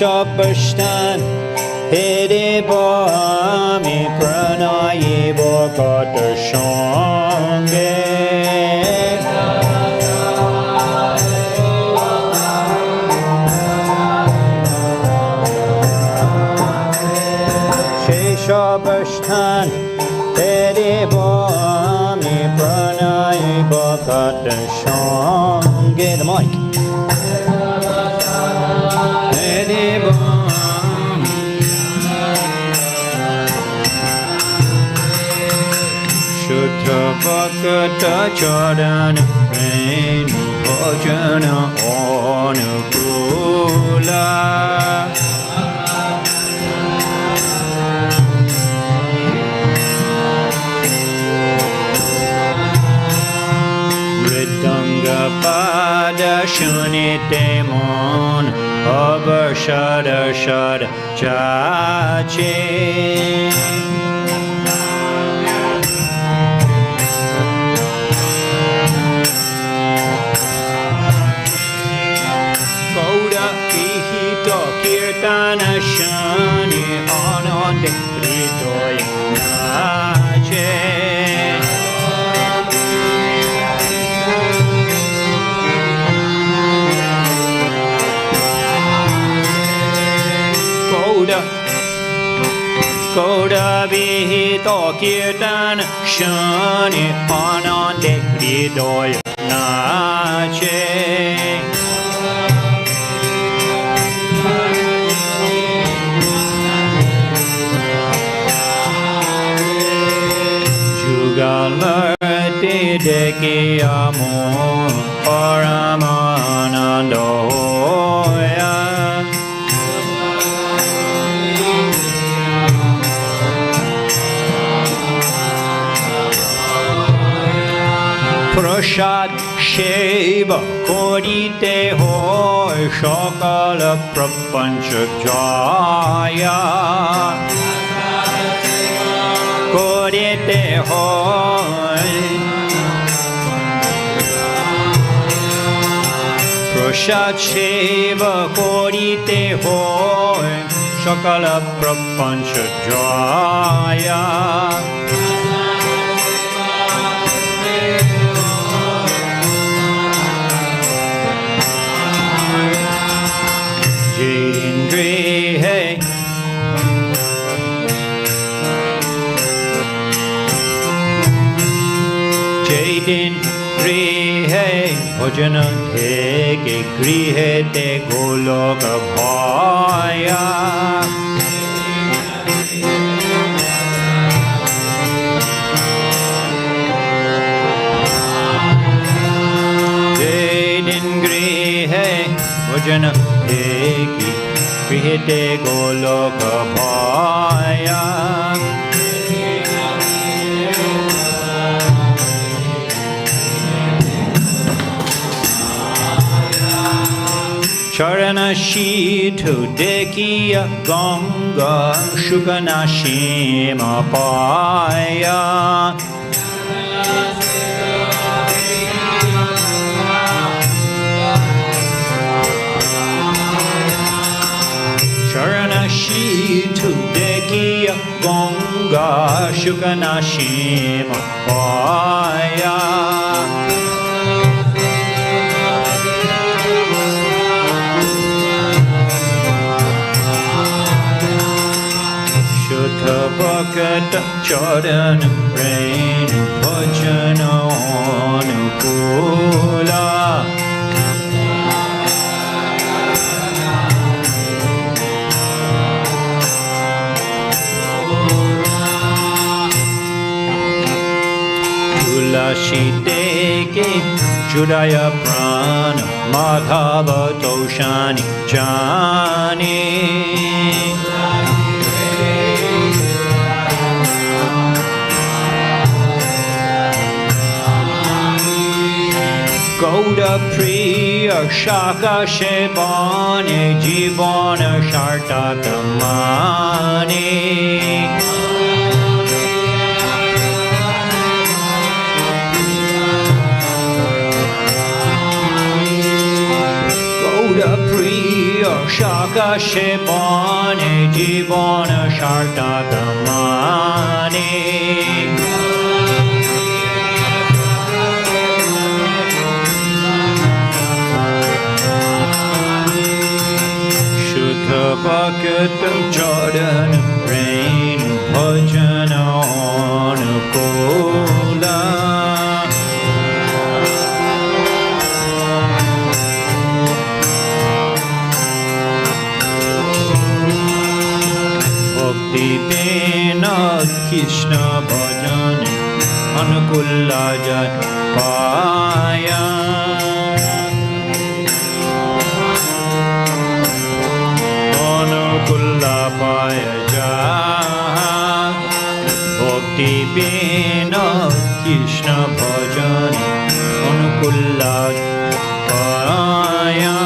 Shopastan Hede Boami Pranaye Bhagata Shange Shopastan Hede Boami Pranaye Bhagata Shange. The mic. Shuddha Bhakta Charan Renu Bhajana Anukula Ridanga Pada Shunite Mon Abhashada Shada Chache Kirtana Shani Anande Hridoya Nache Koda Vihito Kirtana Shani Anande Hridoya Nache Galmurti Deki Amor Paramanandoya Prashad Sheva Kodite Hoy Shakala Prapancha Jaya Kodite Hoy Prashad Sheva Kodite Hoy Shakala Prapancha Jaya Jedin grihe bhojana theke grihete goloka bhaya Jedin grihe bhojana theke grihete goloka bhaya Charana Shithu Dekiya Ganga Shukanashima Paya Charana Shithu Dekiya Ganga Shukanashima Paya Bhakata Charana Renu Bhajana Anukula Tulasi Deke Judaya Prana Madhava Toshani Jani Gauda Priya Shaka Shebane Jivana Shartakamani Gauda Priya Shaka Shebane Jivana Shartakamani Bhakata Charana Renu Bhajana Anukula Bhakti Dena Krishna Bhajana Anukula Jatpaya Paya Jaha Bhakti Bina Krishna Bhajana Anukula Paya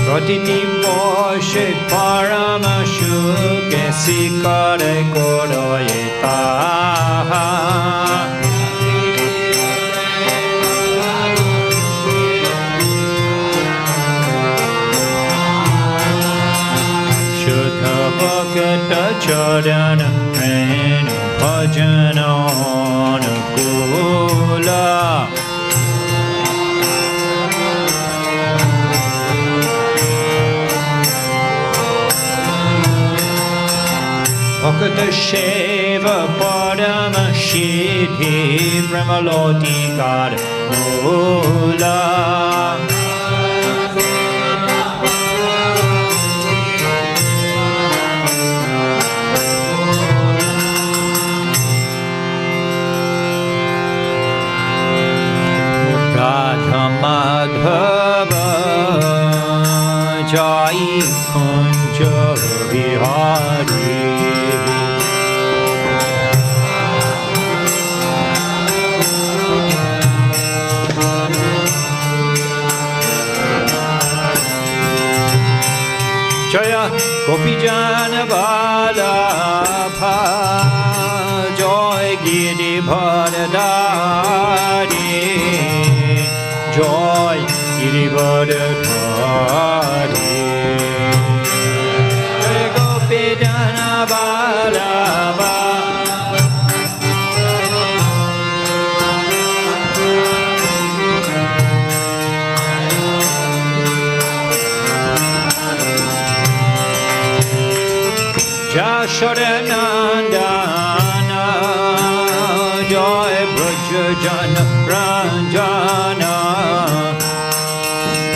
Pratiti Poshe Paramashuke Sikare Kodoyeta Bhakata Charana Renu Bhajana Anukula Bhakata Sheva Padama Shidhi Brahmaloti Kada Mula Madhava Jai Kunja Vihari Jaya Gopijana Balabha Joy Giri Bharadari Joy Girivardhari Jai Gopijana Balabha Brajajana Ranjana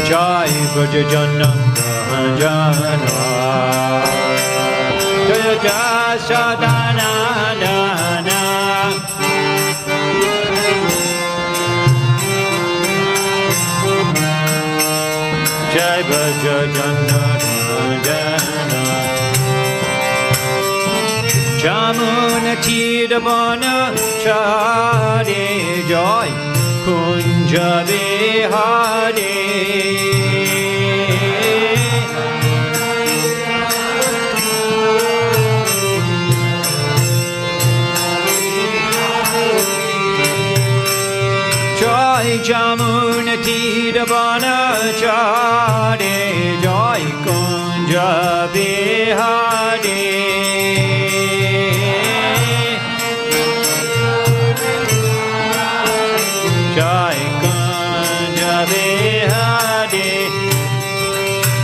Jai Brajajana Ranjana Jaya Jaya Sadhana Dana Jai Brajajana Ranjana Jamuna Tirabana Chare Joy Kunja Vihare Joy Jamuna Tirabana Chare Joy Kunja Vihare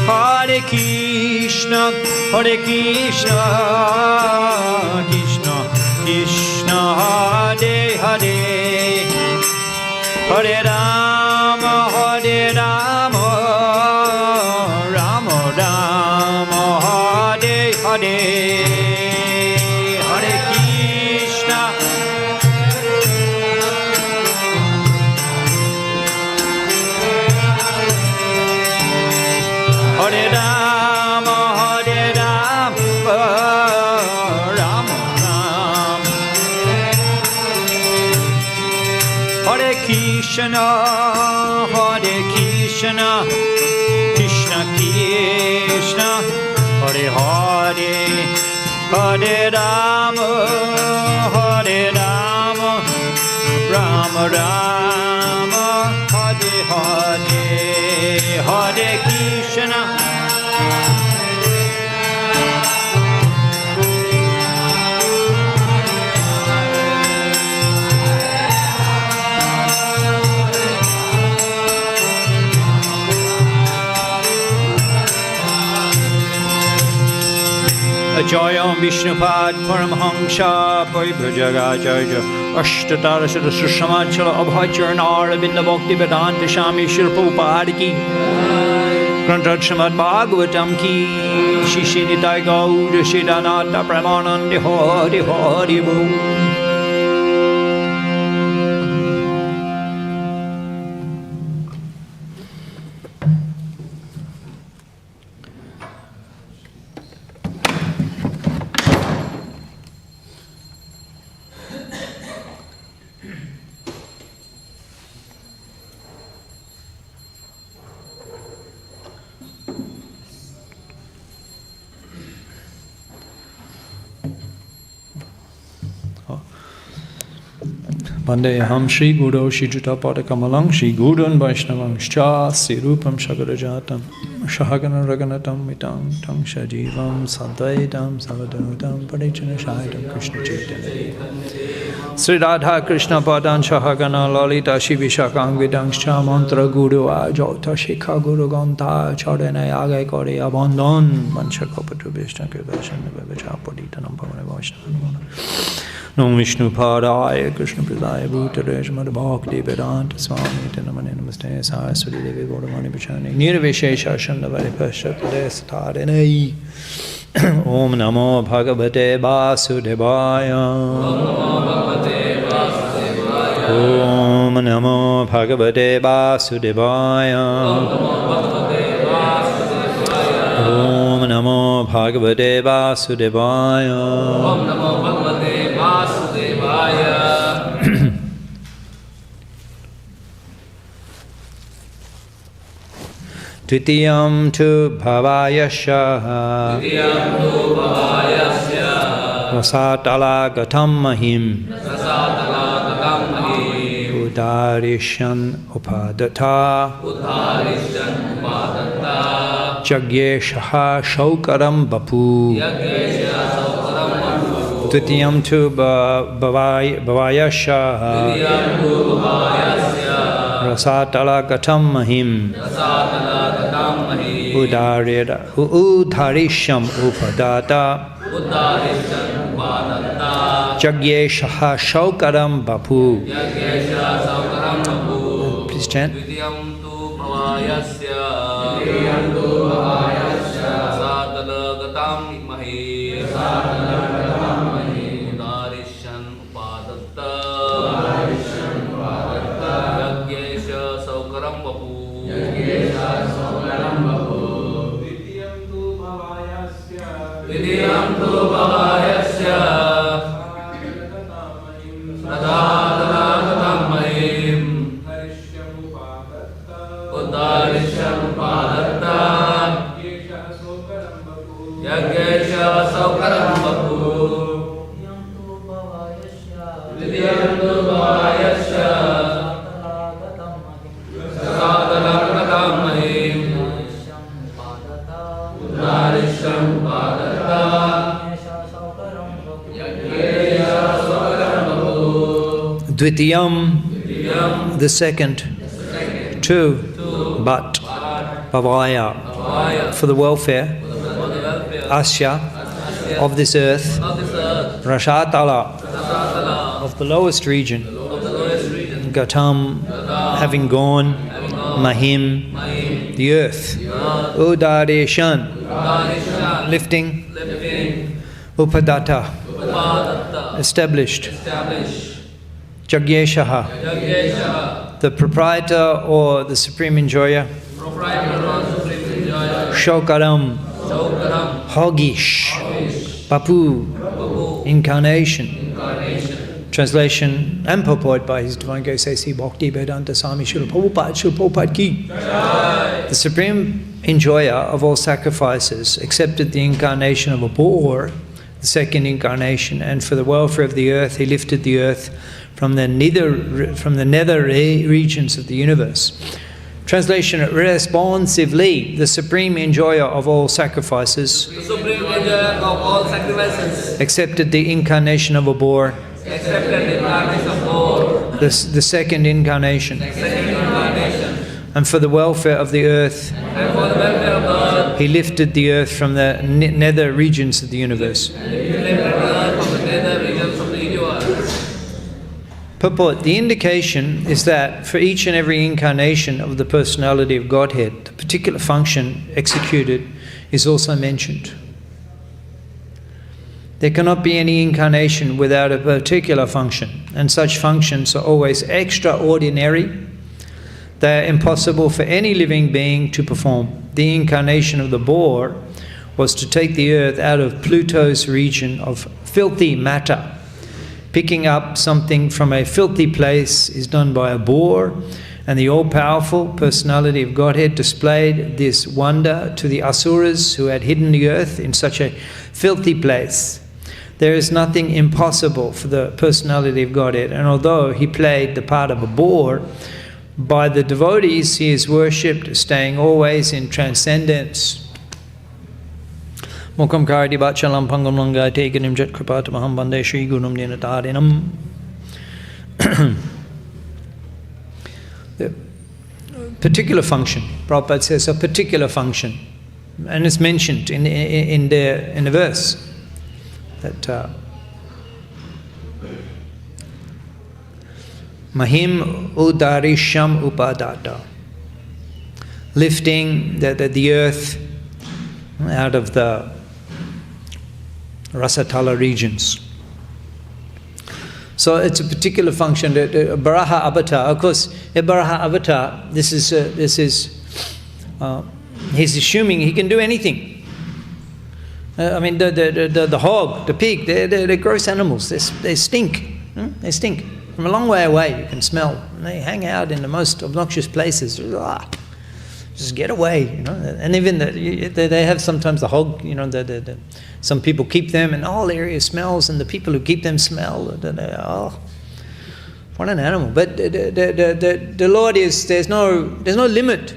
Hare Krishna, Hare Krishna, Krishna Krishna, Hare Hare, Hare Rama, Hare Rama, Rama Rama, Hare Hare, Hare Krishna. Hare Rama, Hare Rama, Rama Rama. Hare Krishna, Hare Krishna, Krishna Krishna, Hare Hare, Hare Rama, Hare Rama, Rama Rama, Hare Hare, Hare Krishna. Jayam Vishnupad Paramhamsa Paribrajagacharya Ashtatarasada Sushamachala Abhacharnara Binda Bhakti Vedanta Shami Shilpopad ki Granthad Srimad Bhagavatam ki Shishi Nitai Gaura Siddhanata Pramanandi Hari Hari Bol. Vandeham Shri Guru Shri Juta Kamalang Shri Gurun Vaishnavam Shcha Sirupam Shagarajatam Shahagana Raganatam Mitam Tang Shajivam Sadvaitam Savadanotam Parichana Shaitam Krishna Chaitanya Sri Radha Krishna Padan Shahagana Lalita Shivi Shakang Vidangscha Mantra Guru Ajota Shikha Guru Ganta Chadena Yagai Kore Abandon Manchakapatu Vishna Kivashan Vivacha Paditanam Pamana Vaishnava Nam Vishnu Padaya Krishna Pradaya Bhutale Srimad Bhakti Vedanta Swami Tinamani Namaste Saraswati Devi Gauramani Pachani Nirvishesha Shandavari Pashatade Satarene Om Namo Bhagavate Vasudevaya Om Namo Bhagavate Vasudevaya Om Namo Bhagavate Vasudevaya Om Namo Bhagavate Vasudevaya Tritiyam tu bhavayasya Rasatala gatam mahim Udarishan upadata Jagyeshaha shaukaram bapu Tritiyam tu bhavayasya Rasatala gatam mahim Udarisham upadata Jagyeshaha Shaukaram Bapu. Please chant. Dvitiyam, the second. Two, but Bhavaya, for the welfare. Asya, of this earth. Rashatala, of the lowest region. Gatam, having gone. Mahim, the earth. Udareshan, lifting. Upadata, established. Jagyeshaha, the proprietor or the supreme enjoyer. Shokaram, Hogish, Bapu, incarnation. Translation and purport by His Divine Grace A.C. Bhakti Vedanta Swami Srila Prabhupada Ki. The supreme enjoyer of all sacrifices accepted the incarnation of a boar, the second incarnation, and for the welfare of the earth, he lifted the earth from the nether regions of the universe. Translation: responsively, the supreme enjoyer of all sacrifices, accepted the incarnation of a boar, the second incarnation, and for the welfare of the earth, he lifted the earth from the nether regions of the universe. Purport: the indication is that for each and every incarnation of the personality of Godhead, the particular function executed is also mentioned. There cannot be any incarnation without a particular function, and such functions are always extraordinary. They are impossible for any living being to perform. The incarnation of the boar was to take the earth out of Pluto's region of filthy matter. Picking up something from a filthy place is done by a boar, and the all-powerful personality of Godhead displayed this wonder to the asuras who had hidden the earth in such a filthy place. There is nothing impossible for the personality of Godhead, and although he played the part of a boar, by the devotees he is worshipped, staying always in transcendence. Mukam kardi bachalam pangam langai teganim jet kripatamaham bande shri gunam dinatarinam. The particular function, Prabhupada says, a particular function, and it's mentioned in the verse that Mahim udarisham upadata, lifting the earth out of the Rasatala regions. So it's a particular function. The Baraha avatar, of course, a Baraha avatar. This is he's assuming he can do anything. I mean, the hog, the pig, they're gross animals. They stink. They stink from a long way away. You can smell. And they hang out in the most obnoxious places. Just get away, And even they have sometimes the hog, some people keep them, and the whole area smells, and the people who keep them smell. What an animal! But the Lord there's no limit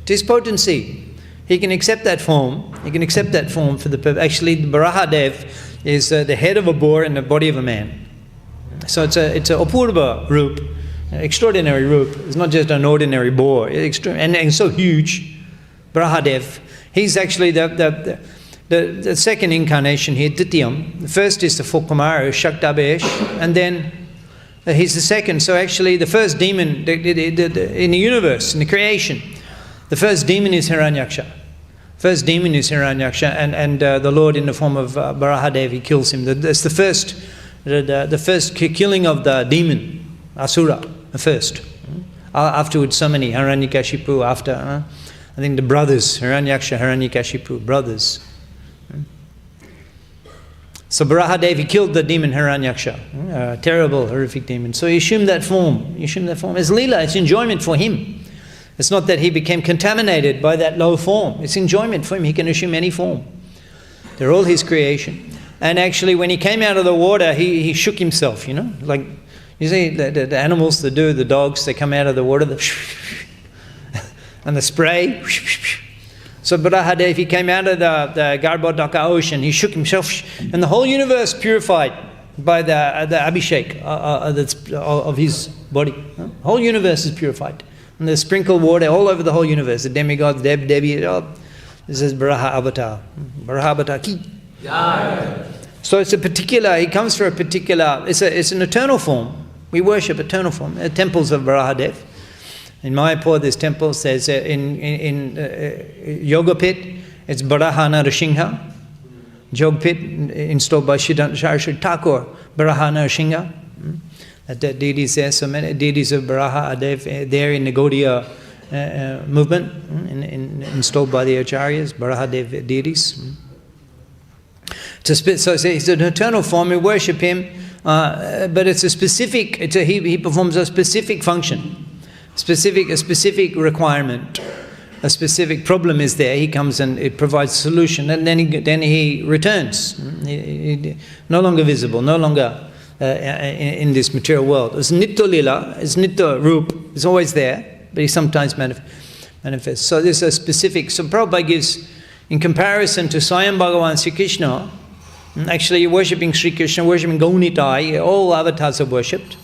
to His potency. He can accept that form. He can accept that form for the purpose. Actually, the Barahadev is the head of a boar and the body of a man. So it's a Apurva roop. Extraordinary roop. It's not just an ordinary boar. And so huge. Brahadev. He's actually the second incarnation here, Ditiyam. The first is the Fukumara, Shaktabesh, and then he's the second. So actually the first demon in the universe, in the creation, the first demon is Hiranyaksha. First demon is Hiranyaksha, and the Lord in the form of Barahadev, he kills him. That's the first killing of the demon, Asura, the first. Afterwards so many, Hiranyakashipu, after, I think the brothers, Hiranyaksha, Hiranyakashipu, brothers. So Barahadev, he killed the demon Hiranyaksha, a terrible, horrific demon. So he assumed that form. It's lila, it's enjoyment for him. It's not that he became contaminated by that low form. It's enjoyment for him. He can assume any form. They're all his creation. And actually, when he came out of the water, he shook himself, Like, you see, the animals, the dogs, they come out of the water, and the spray. So Barahadev, he came out of the Garbhodaka ocean, he shook himself, and the whole universe purified by the Abhishek of his body. The whole universe is purified. And there's sprinkled water all over the whole universe. The demigods, Devi, this is Baraha Avatar. Baraha Avatar ki. So it's a particular, he comes for a particular, it's an eternal form. We worship eternal form. Temples of Barahadev. In Mayapur, there's temples. There's in Yogapit, it's Barahana Rishingha. Yogapit, installed by Shri Thakur, Barahana Rishingha. The deities there, so many deities of Baraha are there in the Gaudiya movement, installed by the Acharyas, Barahadev deities. So it's an eternal form, we worship him, but it's a specific, he performs a specific function. A specific requirement, a specific problem is there. He comes and it provides a solution, and then he returns. No longer visible, no longer in this material world. It's Nitya Lila, it's Nitya Roop. It's always there, but he sometimes manifests. So there's a specific. So Prabhupada gives, in comparison to Swayam Bhagavan Sri Krishna, actually you're worshipping Sri Krishna, worshipping Gaunitai. All avatars are worshipped.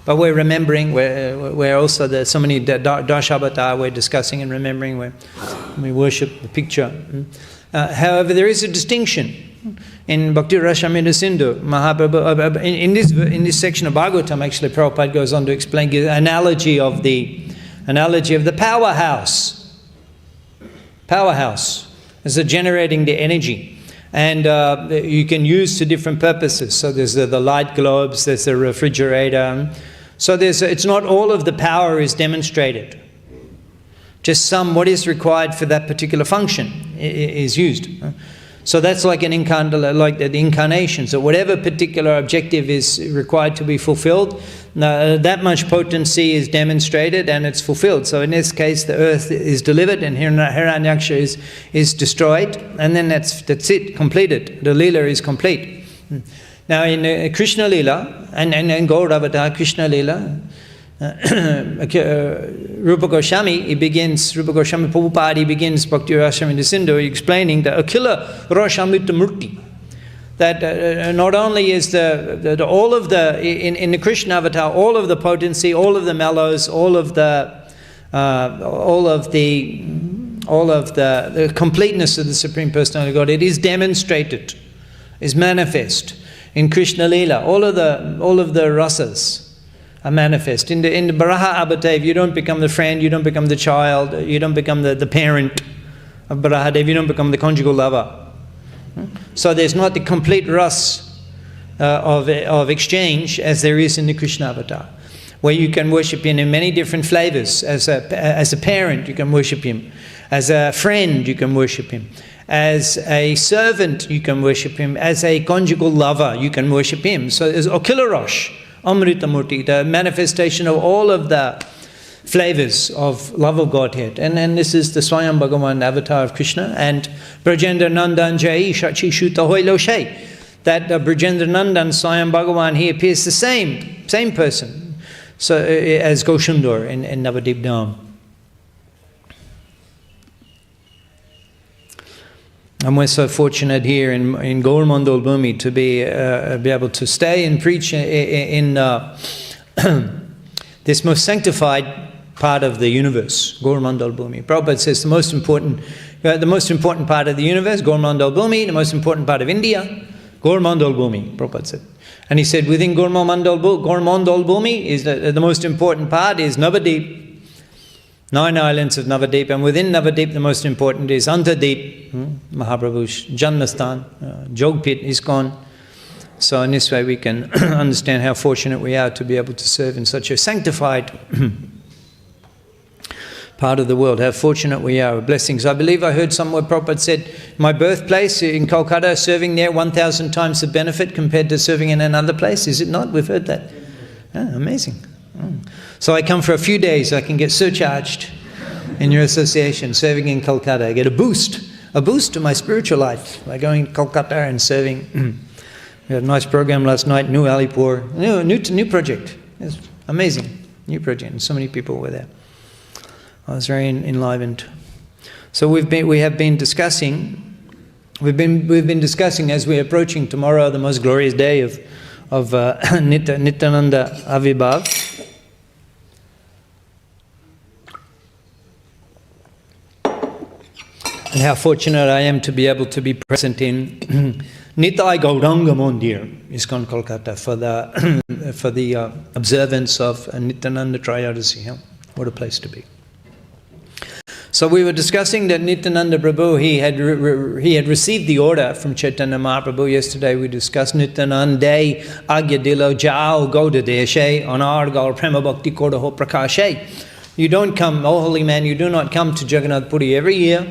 But we're remembering, we're also, there's so many Dashabhata we're discussing and remembering, where we worship the picture. However, there is a distinction. In Bhakti Rasamrita Sindhu, Mahaprabhu, in this section of Bhagavatam, actually, Prabhupada goes on to explain the analogy of the powerhouse. Powerhouse is generating the energy. And you can use to different purposes. So there's the light globes, there's the refrigerator. So it's not all of the power is demonstrated. Just what is required for that particular function is used. So that's like the incarnation. So whatever particular objective is required to be fulfilled, that much potency is demonstrated and it's fulfilled. So in this case, the earth is delivered and Hiranyaksha is destroyed, and then that's it, completed. The Leela is complete. Now in Krishna Leela and Gaur Avatar Krishna Leela, Rupa Goswami Prabhupada begins Bhakti Rasamrita Sindhu explaining the Akila Rashamrita Murti. That not only is all of the in the Krishna Avatar, all of the potency, all of the mellows, all of the completeness of the Supreme Personality of God, it is demonstrated, is manifest in Krishna Leela. All of the rasas are manifest. In the Baraha Abhatav, you don't become the friend, you don't become the child, you don't become the parent of Barahadev, you don't become the conjugal lover. So there's not the complete ras of exchange as there is in the Krishna Avatar, where you can worship him in many different flavors. As a parent, you can worship him. As a friend, you can worship him. As a servant, you can worship him. As a conjugal lover, you can worship him. So there's Akilarosh, Amritamurti, the manifestation of all of the flavors of love of Godhead. And then this is the Swayam Bhagavan avatar of Krishna. And Brajendra Nandan Jai Shachi Shuta Hoi Lo Shai. That Brajendra Nandan Swayam Bhagavan, he appears the same person, so as Goshamdor in Navadip Dham. And we're so fortunate here in Gaur Mandal Bhumi to be able to stay and preach in this most sanctified part of the universe, Gaur Mandal Bhumi. Prabhupada says the most important The most important part of the universe, Gaur-Mandal Bhumi, the most important part of India, Gaur-Mandal Bhumi, Prabhupada said. And he said within Gaur-Mandal Bhumi is the most important part is Navadip, 9 islands of Navadip, and within Navadip the most important is Antardip, Mahaprabhu's Janmastan, Jogpit, ISKCON. So in this way we can understand how fortunate we are to be able to serve in such a sanctified part of the world, how fortunate we are, blessings. I believe I heard somewhere Prabhupada said, my birthplace in Kolkata, serving there 1,000 times the benefit compared to serving in another place. Is it not? We've heard that. Amazing. So I come for a few days, I can get surcharged in your association, serving in Kolkata. I get a boost to my spiritual life by going to Kolkata and serving. We had a nice program last night, New Alipur, new project. It's amazing, new project, and so many people were there. I was very enlivened. So we've been discussing as we're approaching tomorrow, the most glorious day of Nityananda Avibhav. And how fortunate I am to be able to be present in Nitai Gauranga Mandir, ISKCON Kolkata, for the observance of Nityananda Trayodasi. What a place to be. So we were discussing that Nityananda Prabhu, he had received the order from Chaitanya Mahaprabhu. Yesterday we discussed Nityananda Agya Dilo Jao Gauda Deshe Anar Gaur Prema Bhakti Kodaho Prakashe. You don't come, oh holy man, you do not come to Jagannath Puri every year.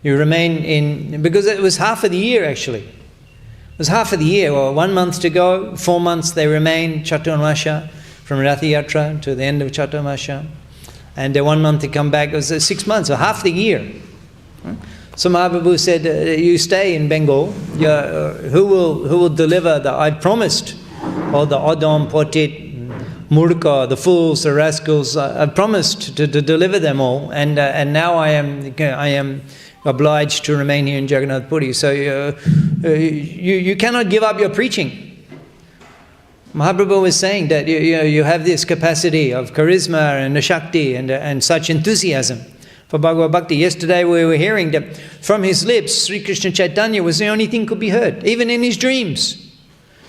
You remain in, because it was half of the year actually. It was half of the year, or 1 month to go, 4 months they remain, Chaturmasha, from Rath Yatra to the end of Chaturmasha. And 1 month to come back, it was 6 months, or half the year. So Mahaprabhu said, you stay in Bengal, who will deliver I've promised, all the Adam, Potit, Murka, the fools, the rascals, I've promised to deliver them all, and now I am obliged to remain here in Jagannath Puri. So you cannot give up your preaching. Mahaprabhu was saying that you have this capacity of charisma and Shakti and such enthusiasm for Bhagavad Bhakti. Yesterday we were hearing that from his lips, Sri Krishna Chaitanya was the only thing could be heard, even in his dreams.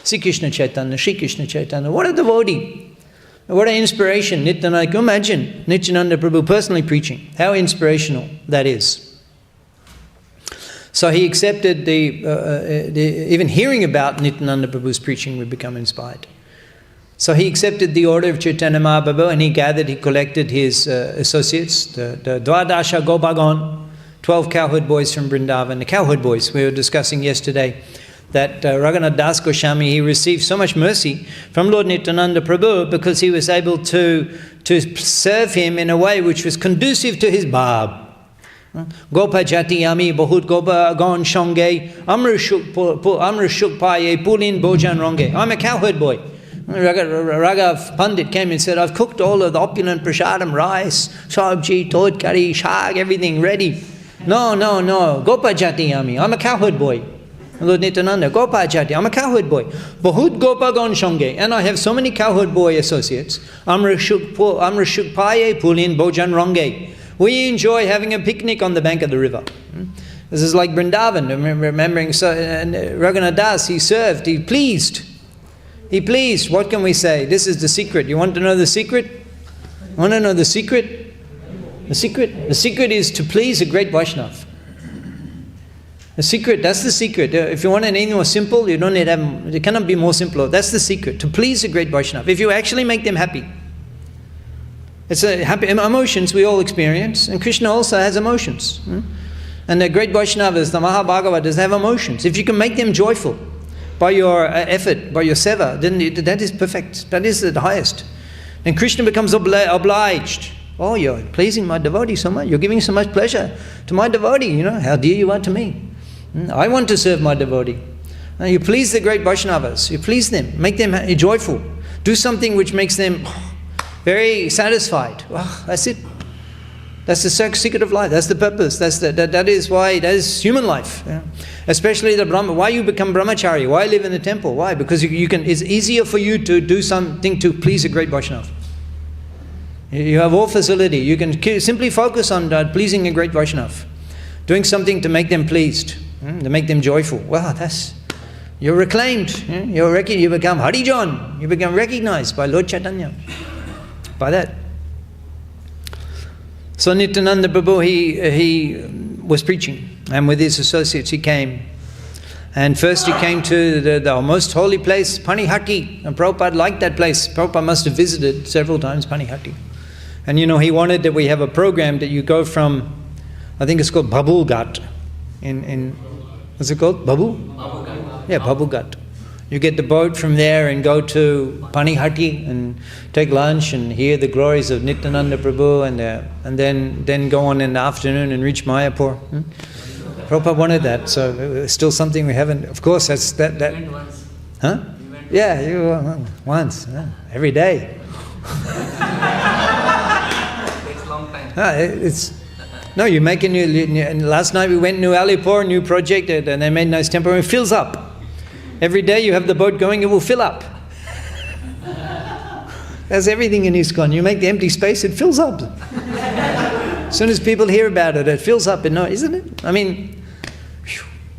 Sri Krishna Chaitanya, Sri Krishna Chaitanya, what a devotee. What an inspiration. Nityananda, can you imagine Nityananda Prabhu personally preaching? How inspirational that is. So he accepted even hearing about Nityananda Prabhu's preaching would become inspired. So he accepted the order of Chaitanya Mahaprabhu and he collected his associates, the Dwadasha Gopagan, 12 cowherd boys from Vrindavan. The cowherd boys, we were discussing yesterday, that Raghunath Das Goswami, he received so much mercy from Lord Nityananda Prabhu because he was able to serve him in a way which was conducive to his bhav. Gopa Jati Ami Bahut Gopa Gon Shonge Amrishuk Paye Pulin Bojan Ronge. I'm a cowherd boy. Raghav Pandit came and said, I've cooked all of the opulent prasadam, rice, sabji, tod curry, shag, everything ready. No. Gopa Jati Ami. I'm a cowherd boy. Lord Nityananda, Gopa Jati, I'm a cowherd boy. Bahut Gopa Gon Shonge. And I have so many cowherd boy associates. Amrishuk Paye Pulin Bojan Ronge. We enjoy having a picnic on the bank of the river. This is like Vrindavan, remembering. So, and Raghunath Das, he served, he pleased. What can we say? This is the secret. You want to know the secret? Want to know the secret? The secret is to please a great Vaishnava. The secret, that's the secret. If you want anything more simple, you don't need to have, it cannot be more simple. That's the secret, to please a great Vaishnava. If you actually make them happy. It's happy emotions we all experience, and Krishna also has emotions. And the great Vaishnavas, the Mahabhagavatas, have emotions. If you can make them joyful by your effort, by your seva, then that is perfect. That is the highest. And Krishna becomes obliged. Oh, you're pleasing my devotee so much. You're giving so much pleasure to my devotee. How dear you are to me. I want to serve my devotee. You please the great Vaishnavas. You please them. Make them joyful. Do something which makes them very satisfied. Wow, that's it. That's the secret of life. That's the purpose. That is human life. Yeah. Especially the Brahma. Why you become brahmachari? Why live in the temple? Why? Because you can. It's easier for you to do something to please a great Vaishnava. You have all facility. You can simply focus on pleasing a great Vaishnava. doing something to make them pleased, to make them joyful. Wow, you're reclaimed. You become Harijan. You become recognized by Lord Chaitanya. By that. So Nityananda Prabhu, he was preaching, and with his associates he came. And first he came to the most holy place, Panihati. And Prabhupada liked that place. Prabhupada must have visited several times Panihati. And he wanted that we have a program that you go from, I think it's called Babu Ghat. What's it called? Babu? Babu Ghat. Yeah, Babu Ghat. You get the boat from there and go to Panihati and take lunch and hear the glories of Nityananda Prabhu and then go on in the afternoon and reach Mayapur. Prabhupada wanted that, so it's still something we haven't. Of course, that's that. You went once. Huh? Yeah, you once. Every day. Takes a long time. No, you make a new. Last night we went to New Alipur, new project, and they made a nice temple, and it fills up. Every day you have the boat going, it will fill up. That's everything in ISKCON. You make the empty space, it fills up. As soon as people hear about it, it fills up. Isn't it? I mean,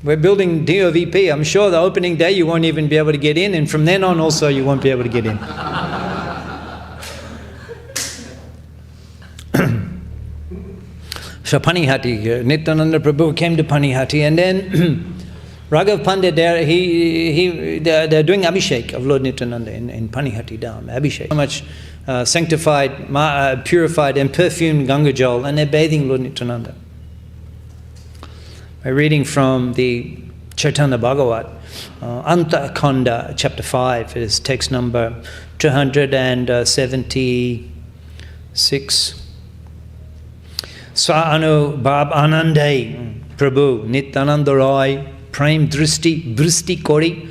we're building DOVP. I'm sure the opening day you won't even be able to get in, and from then on also you won't be able to get in. So Panihati, Nityananda Prabhu came to Panihati, and then Raghav Pandit there, they're doing Abhishek of Lord Nityananda in Panihati Dham. Abhishek, so much sanctified, purified and perfumed Ganga Jal, and they're bathing Lord Nityananda. By reading from the Chaitanya Bhagavatam, Anta Khanda, chapter 5, is text number 276. Swa Anubhav Anandai Prabhu Nityananda Roy Prem Dristi Kori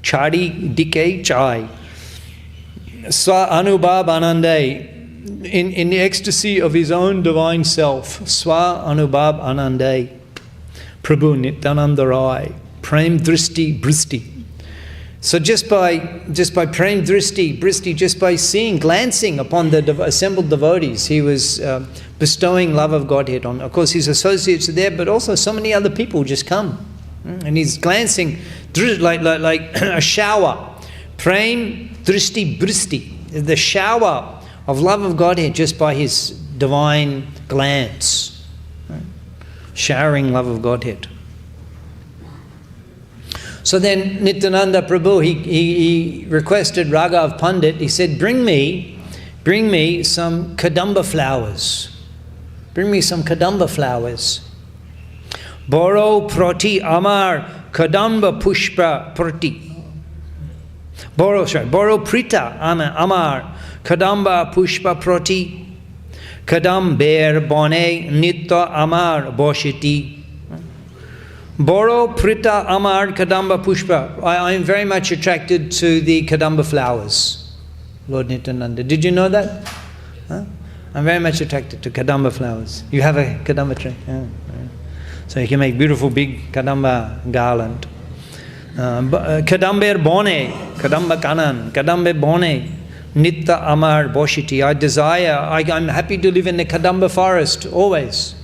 Chadi Dike Chai. Swa Anubhav Anandai, in the ecstasy of his own divine self. Swa Anubhav Anandai Prabhu Nityananda Roy Prem Dristi Bristi. So just by Prem Dristi, just by seeing, glancing upon the assembled devotees, he was bestowing love of Godhead on. Of course, his associates are there, but also so many other people just come. And he's glancing like a shower. Prem Dristi Bristi, the shower of love of Godhead just by his divine glance. Showering love of Godhead. So then Nityananda Prabhu, he requested Raghav Pandit, he said, bring me some kadamba flowers. Bring me some kadamba flowers. Boro prati amar kadamba pushpa prati. Boro prita amar kadamba pushpa prati. Kadamber bone nitta amar boshiti. Boro prita amar kadamba pushpa. I am very much attracted to the kadamba flowers, Lord Nityananda. Did you know that? Huh? I'm very much attracted to kadamba flowers. You have a kadamba tree? Yeah. So you can make beautiful big kadamba garland. Kadamber bone, kadamba kanan, kadamber bone, nitta amar boshiti. I desire, I'm happy to live in the kadamba forest always.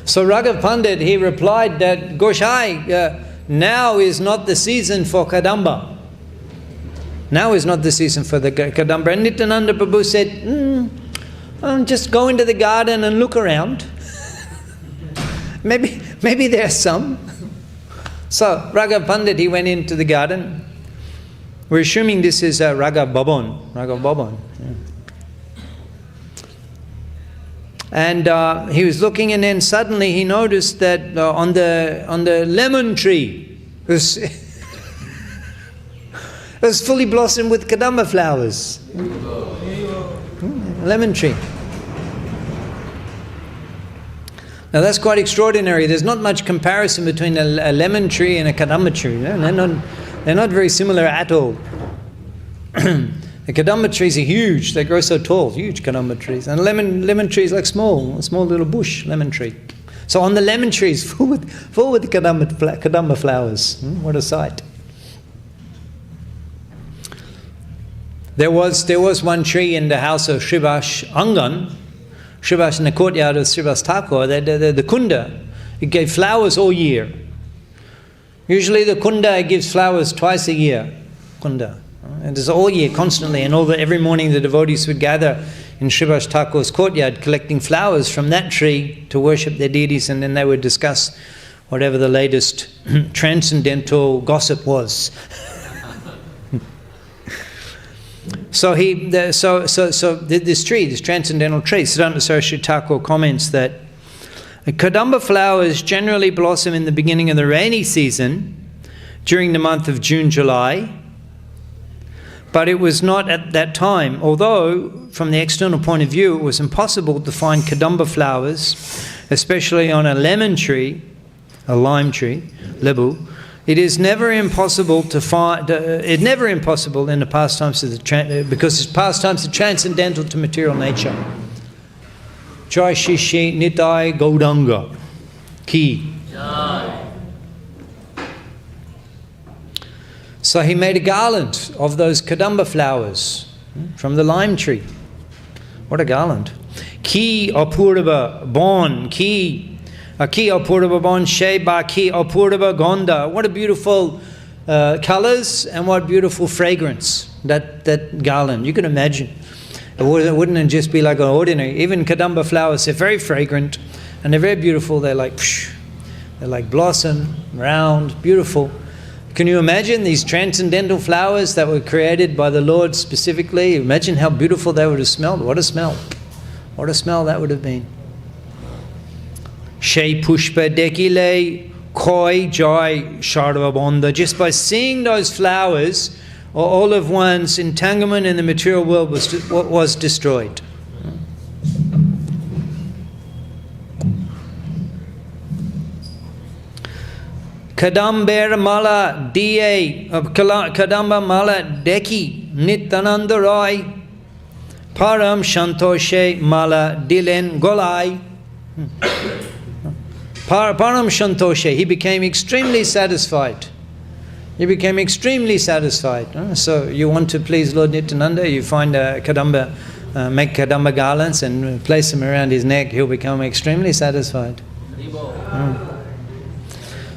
So Raghav Pandit, he replied that, Goshai, now is not the season for kadamba. Now is not the season for the kadamba. And Nityananda Prabhu said, just go into the garden and look around. maybe there's some. So Raghav Pandit, he went into the garden. We're assuming this is Raghav Bhavan. Yeah. And he was looking, and then suddenly he noticed that on the lemon tree it was fully blossomed with kadamba flowers. Lemon tree. Now that's quite extraordinary. There's not much comparison between a lemon tree and a kadamba tree. They're not very similar at all. The kadamba trees are huge. They grow so tall, huge kadamba trees. And lemon trees like a small little bush lemon tree. So on the lemon trees, full with kadamba flowers. What a sight! There was one tree in the house of Srivash Angan, Srivas, in the courtyard of Srivas Thakur, the kunda, it gave flowers all year. Usually the kunda gives flowers twice a year, kunda. And it's all year, constantly, and every morning the devotees would gather in Srivas Thakur's courtyard collecting flowers from that tree to worship their deities, and then they would discuss whatever the latest transcendental gossip was. So this tree, this transcendental tree, Siddhanta Saraswati Thakur comments that Kadamba flowers generally blossom in the beginning of the rainy season during the month of June, July. But it was not at that time, although from the external point of view it was impossible to find Kadamba flowers, especially on a lemon tree, a lime tree, lebu. It is never impossible to find. It's never impossible in the pastimes of because pastimes are transcendental to material nature. Jai Shishi Nitai Gaudanga Ki. So he made a garland of those Kadamba flowers from the lime tree. What a garland. Ki Apurva Bon Ki. Ki Apurva Bon Sheba Ki Apurva Gonda. What a beautiful colors and what beautiful fragrance that garland. You can imagine. It wouldn't just be like an ordinary. Even Kadamba flowers, they're very fragrant and they're very beautiful. They're like blossom, round, beautiful. Can you imagine these transcendental flowers that were created by the Lord specifically? Imagine how beautiful they would have smelled. What a smell. What a smell that would have been. Shei Pushpa Dekile Koi Joy Sharvabonda. Just by seeing those flowers, all of one's entanglement in the material world was destroyed. Kadamber Mala Da Kadamba Mala Deki Nityananda Roy Param Shantoshe Mala Dilen Golai. Param Shantoshe, he became extremely satisfied. He became extremely satisfied. So you want to please Lord Nityananda, you find a Kadamba, make Kadamba garlands and place them around his neck, he'll become extremely satisfied.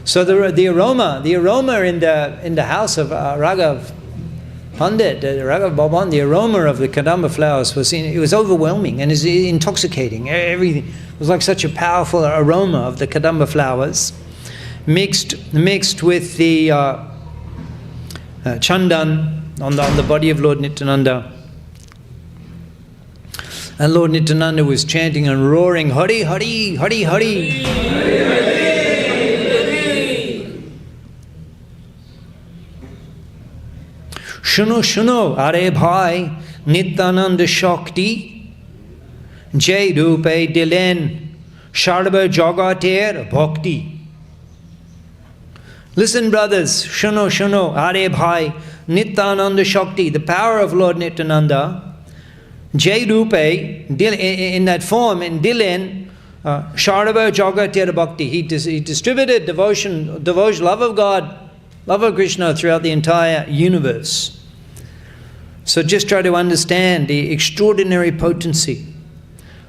So the aroma in the house of Raghav Pandit, Raghav Bhavan, the aroma of the Kadamba flowers was overwhelming and is intoxicating. Everything was like such a powerful aroma of the Kadamba flowers, mixed with the chandan on the body of Lord Nityananda. And Lord Nityananda was chanting and roaring, Hari Hari Hari Hari. Shuno Shuno, Are Bhai, Nityananda Shakti, Jai Rupe Dilen, Sharva Jagater Bhakti. Listen, brothers, Shuno Shuno, Are Bhai, Nityananda Shakti, the power of Lord Nityananda, Jai Rupe, in that form, in Dilen, Sharva Jagater Bhakti. He distributed devotion, love of God, love of Krishna throughout the entire universe. So just try to understand the extraordinary potency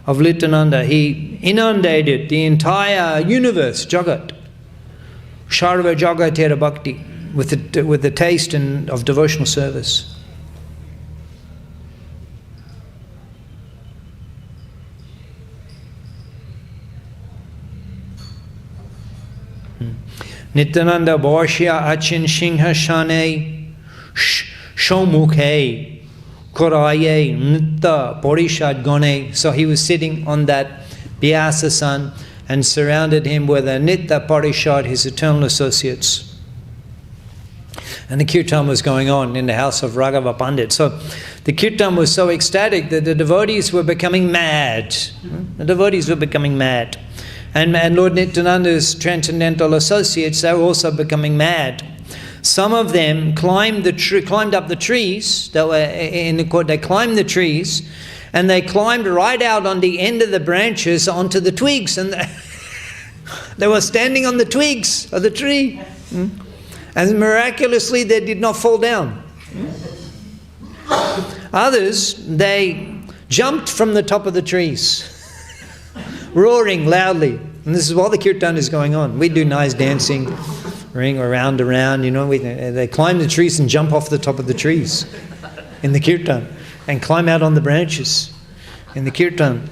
of Nityananda. He inundated the entire universe, Jagat, Sharva Jagatera Bhakti, with the taste of devotional service. Nityananda Bhashya Achin Singha Shane Shomukhe Koraye Nitya Porishad Gone. So he was sitting on that Vyasasan and surrounded him with a Nitya Porishad, his eternal associates. And the kirtan was going on in the house of Raghava Pandit. So the kirtan was so ecstatic that the devotees were becoming mad. The devotees were becoming mad. And Lord Nityananda's transcendental associates, they were also becoming mad. Some of them climbed up the trees that were in the court. They climbed the trees, and they climbed right out on the end of the branches onto the twigs, and they were standing on the twigs of the tree. And miraculously, they did not fall down. Others, they jumped from the top of the trees. roaring loudly. And this is while the kirtan is going on. We do nice dancing, ring around, you know. They climb the trees and jump off the top of the trees in the kirtan and climb out on the branches in the kirtan.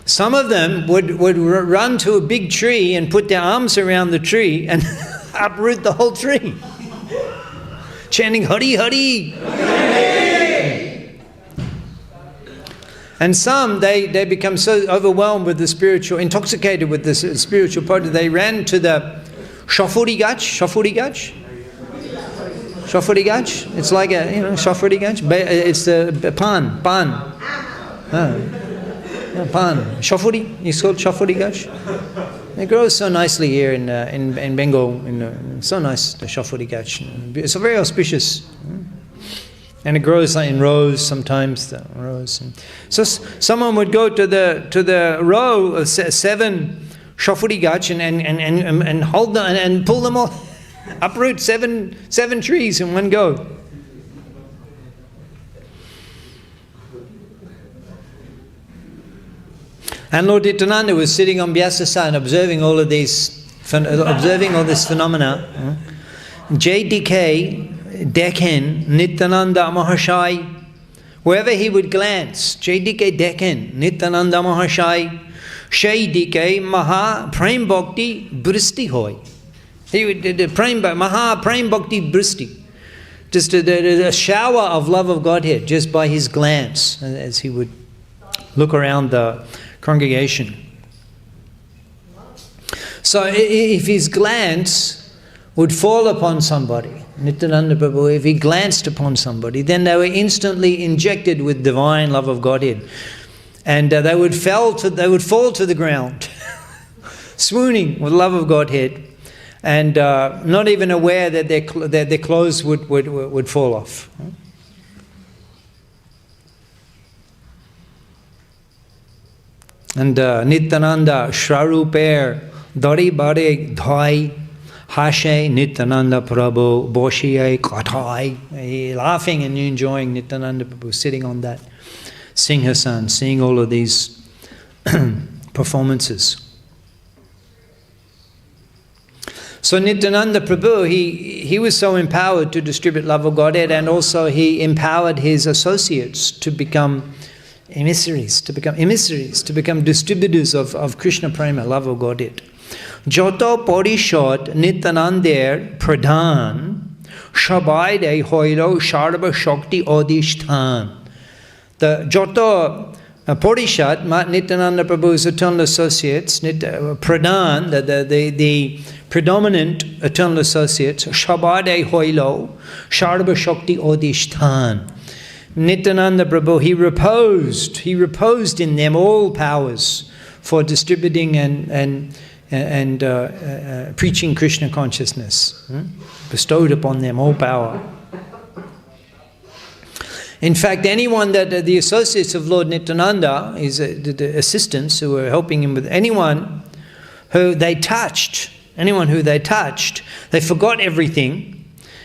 Some of them would run to a big tree and put their arms around the tree and uproot the whole tree, chanting Hari Hari. And some, they become so overwhelmed with the spiritual, intoxicated with the spiritual power, they ran to the Shafuri Gach. It's like a, you know, Shafuri Gach. It's the pan. Pan. Shafuri. It's called Shafuri Gach. It grows so nicely here in Bengal. So nice, the Shafuri Gach. It's very auspicious. And it grows in rows sometimes. The rows. So someone would go to the row of 7 Shafuri Gach and hold them and pull them all, uproot seven trees in one go. And Lord Nityananda was sitting on Vyasasana observing all this phenomena. JDK Deccan, Nityananda Mahashai, wherever he would glance, JDK Deccan, Nityananda Mahashai, Shaydike Maha Prem Bhakti Bristi Hoy. He would Maha Prem Bhakti Bristi. Just a shower of love of Godhead just by his glance as he would look around the congregation. So if his glance would fall upon somebody, Nityananda Prabhu, if he glanced upon somebody, then they were instantly injected with divine love of Godhead. And they would fall to the ground, swooning with love of Godhead, and not even aware that their clothes would fall off. And Nityananda Shraruper Dari Bare Dhai Hashe Nityananda Prabhu Boshiye Kathai, laughing and enjoying Nityananda Prabhu sitting on that Singhasan, seeing all of these performances. So Nityananda Prabhu, he was so empowered to distribute love of Godhead, and also he empowered his associates to become emissaries, to become distributors of Krishna Prema, love of Godhead. Joto Porishad Nityanandair Pradhan Shabaide Hoilo Sharva Shakti Odishtan. The Joto Porishad, Nityananda Prabhu's eternal associates, Pradhan, the predominant eternal associates, Shabaide Hoilo Sharva Shakti Odishtan. Nityananda Prabhu, he reposed in them all powers for distributing and preaching Krishna consciousness. Bestowed upon them all power. In fact, anyone that the associates of Lord Nityananda, the assistants who were helping him with anyone who they touched, they forgot everything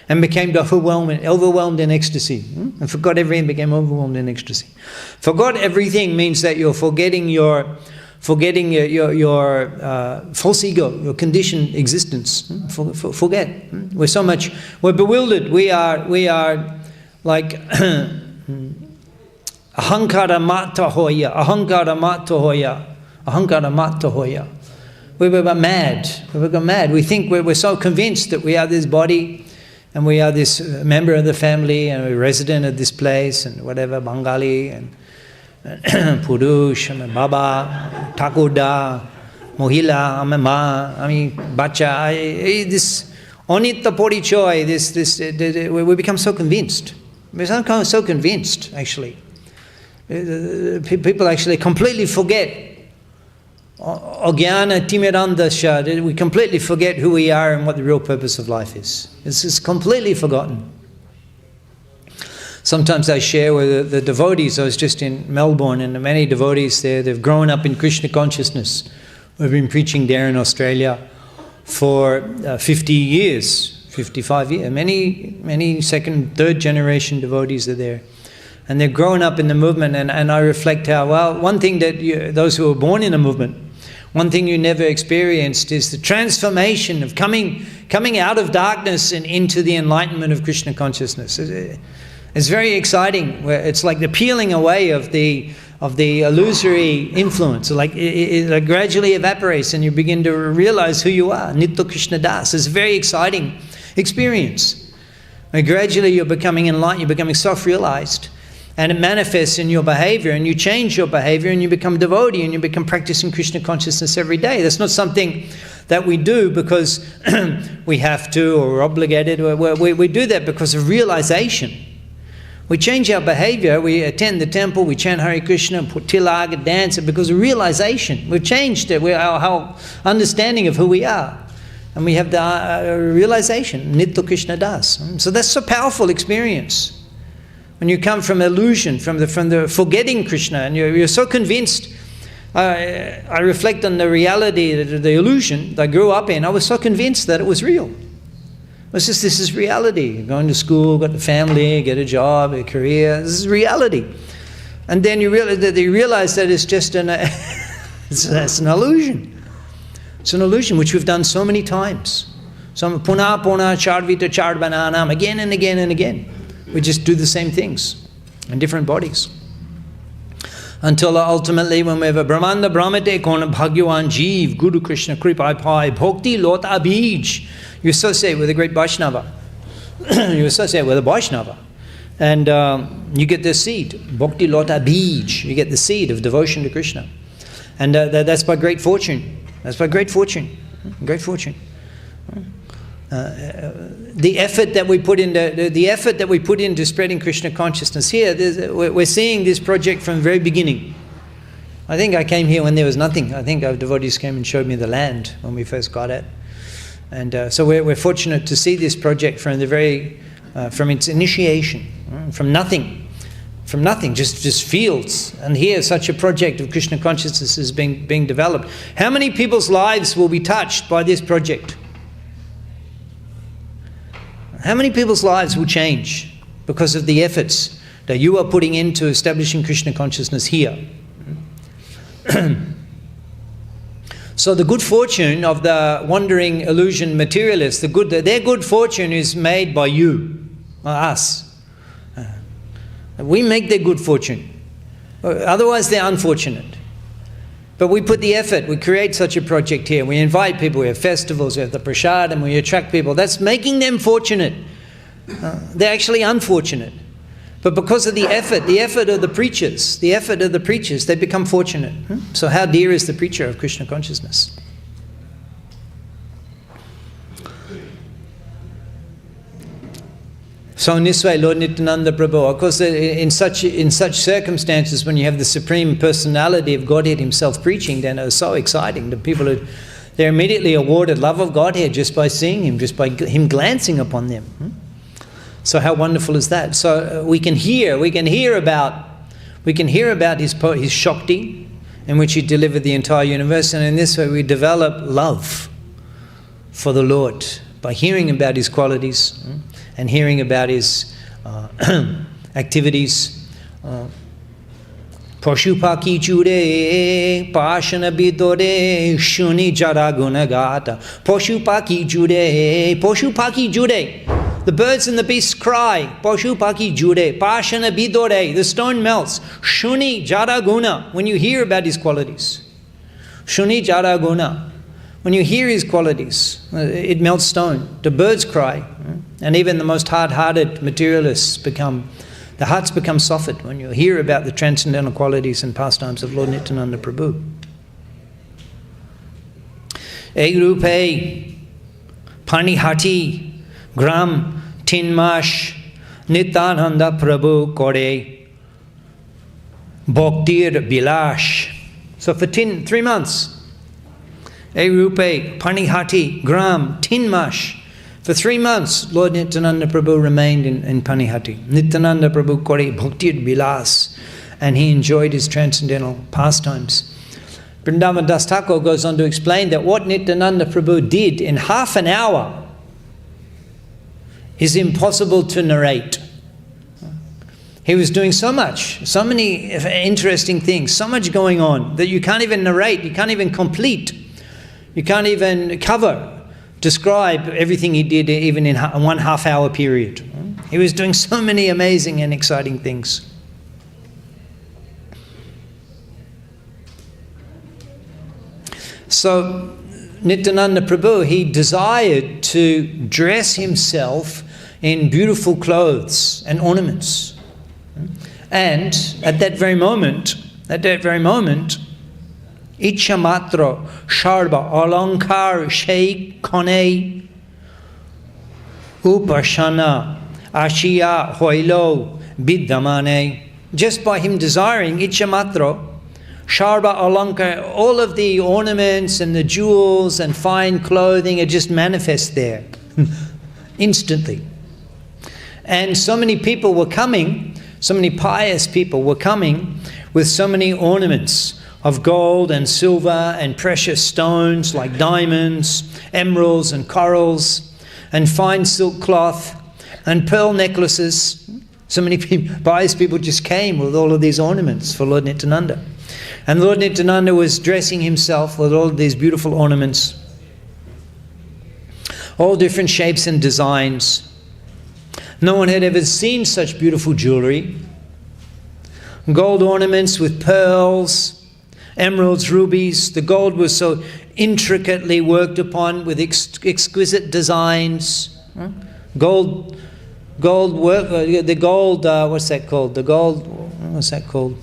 and became overwhelmed in ecstasy. And forgot everything, became overwhelmed in ecstasy. Forgot everything means that you're forgetting your false ego, your conditioned existence. Forget. We're bewildered. We are like ahankara mata hoya. We were mad. We think we're so convinced that we are this body, and we are this member of the family, and we're resident of this place, and whatever, Bengali, and Purush, and Baba, Takuda, Mohila, Ma, Bacha, this Onita Porichoy, we become so convinced. We become so convinced, actually. People actually completely forget. Ogyana Timirandasya, we completely forget who we are and what the real purpose of life is. It's completely forgotten. Sometimes I share with the devotees. I was just in Melbourne, and many devotees there, they've grown up in Krishna consciousness. We've been preaching there in Australia for 50 years, 55 years. Many second, third generation devotees are there. and they've grown up in the movement, and I reflect how, well, one thing that those who were born in a movement, one thing you never experienced is the transformation of coming out of darkness and into the enlightenment of Krishna consciousness. It's very exciting. Where it's like the peeling away of the illusory influence. Like it gradually evaporates, and you begin to realize who you are. Nitya Krishna Das. It's a very exciting experience. And gradually you're becoming enlightened, you're becoming self-realized. And it manifests in your behavior, and you change your behavior, and you become devotee, and you become practicing Krishna consciousness every day. That's not something that we do because we have to or we're obligated. We do that because of realization. We change our behavior, we attend the temple, we chant Hare Krishna, put tilak, dance, because of realization. We've changed it, our understanding of who we are. And we have the realization, Nitya Krishna Das. So that's a powerful experience. When you come from illusion, from the forgetting Krishna, and you're so convinced. I reflect on the reality, the illusion that I grew up in. I was so convinced that it was real. It was just, this is reality. Going to school, got a family, get a job, a career. This is reality. And then you realize that it's just it's an illusion. It's an illusion which we've done so many times. Some puna charvita charvananam, again and again and again. We just do the same things in different bodies. Until ultimately, when we have a Brahmanda Brahmate Kona Bhagyavan Jeev, Guru Krishna Kripa Pai, Bhakti Lota Bij, you associate with a great Vaishnava. You associate with a Vaishnava. And you get the seed, Bhakti Lota Bij. You get the seed of devotion to Krishna. And that's by great fortune. That's by great fortune. Great fortune. The effort that we put into spreading Krishna consciousness here, we're seeing this project from the very beginning. I think I came here when there was nothing. I think our devotees came and showed me the land when we first got it, and so we're fortunate to see this project from the very from its initiation, from nothing, just fields, and here such a project of Krishna consciousness is being developed. How many people's lives will be touched by this project? How many people's lives will change because of the efforts that you are putting into establishing Krishna consciousness here? So the good fortune of the wandering illusion materialists, their good fortune is made by you, by us. We make their good fortune. Otherwise they're unfortunate. But we put the effort, we create such a project here, we invite people, we have festivals, we have the prasad, and we attract people. That's making them fortunate. They're actually unfortunate. But because of the effort of the preachers, they become fortunate. So how dear is the preacher of Krishna consciousness? So in this way, Lord Nityananda Prabhu, of course, in such circumstances, when you have the Supreme Personality of Godhead Himself preaching, then it's so exciting. The people they're immediately awarded love of Godhead just by seeing Him, just by Him glancing upon them. So how wonderful is that? So we can hear about His Shakti, in which He delivered the entire universe, and in this way we develop love for the Lord by hearing about His qualities. And hearing about His activities. Pashupaki Jude, Pashana Bidore, Shuni Jaraguna Gata. Pashupaki Jude. The birds and the beasts cry. Pashupaki Jude, Pashana Bidore. The stone melts. Shuni Jaraguna. When you hear about His qualities. Shuni Jaraguna. When you hear His qualities, it melts stone. The birds cry. And even the most hard-hearted materialists the hearts become softened when you hear about the transcendental qualities and pastimes of Lord Nityananda Prabhu. Egrupe, Panihati, Gram, Tinmash, Nityananda Prabhu Kore, Bhaktir Bilash. So for 3 months, Egrupe, Panihati, Gram, Tinmash. For 3 months, Lord Nityananda Prabhu remained in Panihati. Nityananda Prabhu Kore Bhaktir Bilas, and he enjoyed his transcendental pastimes. Vrindavan Das Thakur goes on to explain that what Nityananda Prabhu did in half an hour is impossible to narrate. He was doing so much, so many interesting things, so much going on that you can't even narrate, you can't even complete, you can't even describe everything he did even in 1.5 hour period. He was doing so many amazing and exciting things. So Nityananda Prabhu, he desired to dress himself in beautiful clothes and ornaments. And at that very moment, Ichamatra Sharba Alankar Sheikh Kone Upashana Ashiya Hoilo Biddhamane. Just by him desiring Ichamatra Sharba Alankar, all of the ornaments and the jewels and fine clothing are just manifest there instantly. And so many people were coming, so many pious people were coming with so many ornaments of gold and silver and precious stones like diamonds, emeralds and corals and fine silk cloth and pearl necklaces. So many pious people just came with all of these ornaments for Lord Nityananda. And Lord Nityananda was dressing himself with all of these beautiful ornaments, all different shapes and designs. No one had ever seen such beautiful jewelry. Gold ornaments with pearls, emeralds, rubies. The gold was so intricately worked upon with exquisite designs. Gold work. The gold. What's that called? The gold. What's that called?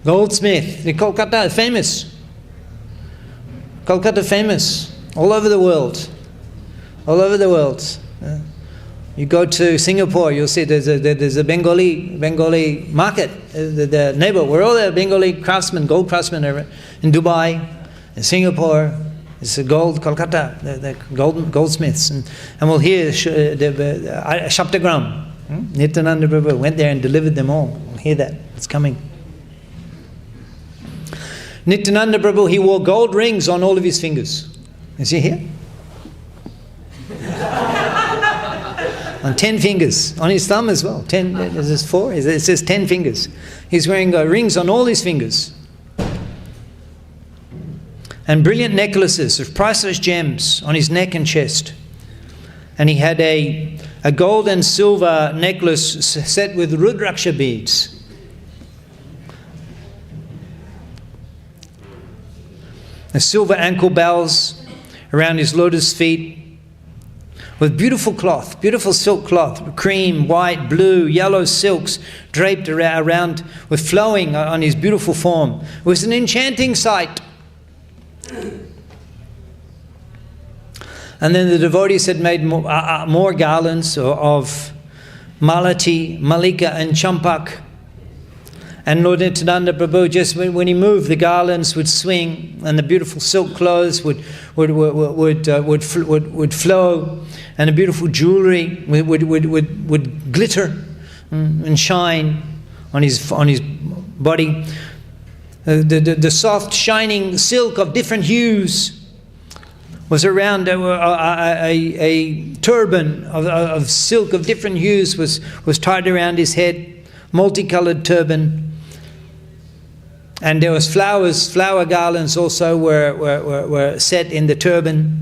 Goldsmith. The Kolkata, famous. Kolkata, famous all over the world. All over the world. You go to Singapore, you'll see there's a Bengali market. The neighbor, we're all there, Bengali craftsmen, gold craftsmen. In Dubai, in Singapore, it's a Kolkata, the goldsmiths. And we'll hear Shaptagram. Nityananda Prabhu went there and delivered them all. We'll hear that, it's coming. Nityananda Prabhu, he wore gold rings on all of his fingers. Is he here? On 10 fingers, on his thumb as well. 10, is this 4? It says 10 fingers. He's wearing rings on all his fingers. And brilliant necklaces of priceless gems on his neck and chest. And he had a gold and silver necklace set with Rudraksha beads. The silver ankle bells around his lotus feet, with beautiful cloth, beautiful silk cloth, cream, white, blue, yellow silks draped around with flowing on his beautiful form. It was an enchanting sight. And then the devotees had made more garlands of malati, malika and champak. And Lord Nityananda Prabhu, just when he moved, the garlands would swing, and the beautiful silk clothes would flow, and the beautiful jewelry would glitter and shine on his body. The soft, shining silk of different hues was around a turban of silk of different hues was tied around his head, multicolored turban. And there was flower garlands also were set in the turban.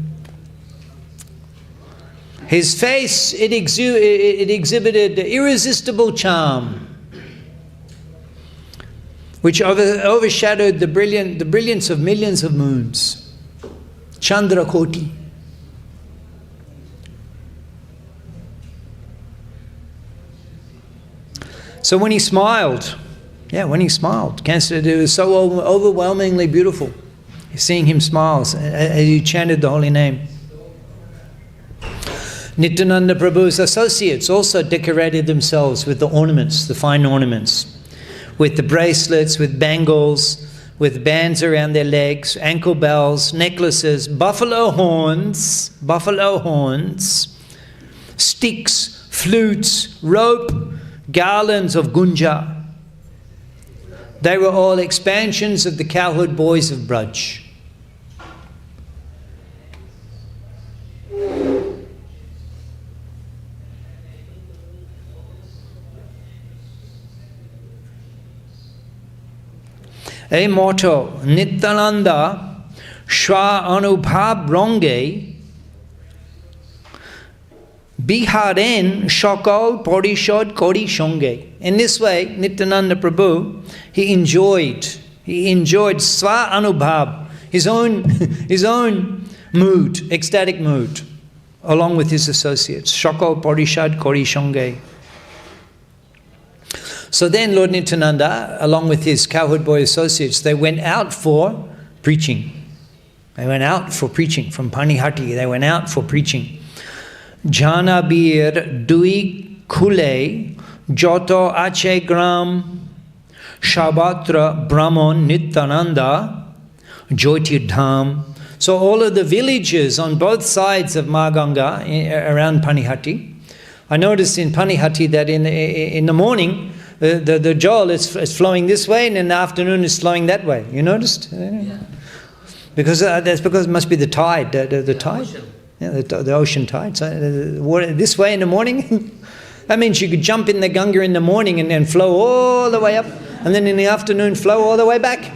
His face, it exhibited irresistible charm, which overshadowed the brilliance of millions of moons. Chandra Koti. So when he smiled, it was so overwhelmingly beautiful, seeing him smile as he chanted the holy name. Nityananda Prabhu's associates also decorated themselves with the ornaments, the fine ornaments, with the bracelets, with bangles, with bands around their legs, ankle bells, necklaces, buffalo horns, sticks, flutes, rope, garlands of gunja. They were all expansions of the cowherd boys of Braj. A motto, Nityananda Shwa Anubhav Ronge Biharen Shakal Porishod Kori Shonge. In this way, Nityananda Prabhu, he enjoyed Swa Anubhav, his own mood, ecstatic mood, along with his associates. Shakal Porishad Kori Shonge. So then Lord Nityananda, along with his cowherd boy associates, they went out for preaching. They went out for preaching from Panihati. They went out for preaching. Janabir Dui Kule Joto Ache Gram Shabatra Brahman Nityananda Jyotir Dham. So all of the villages on both sides of Maganga around Panihati. I noticed in Panihati that in the morning the Jal is flowing this way, and in the afternoon is flowing that way. You noticed? Yeah. Because it must be the tide, the tide. Ocean. Yeah, the ocean tide. So the water this way in the morning. That means you could jump in the Ganga in the morning and then flow all the way up, and then in the afternoon flow all the way back.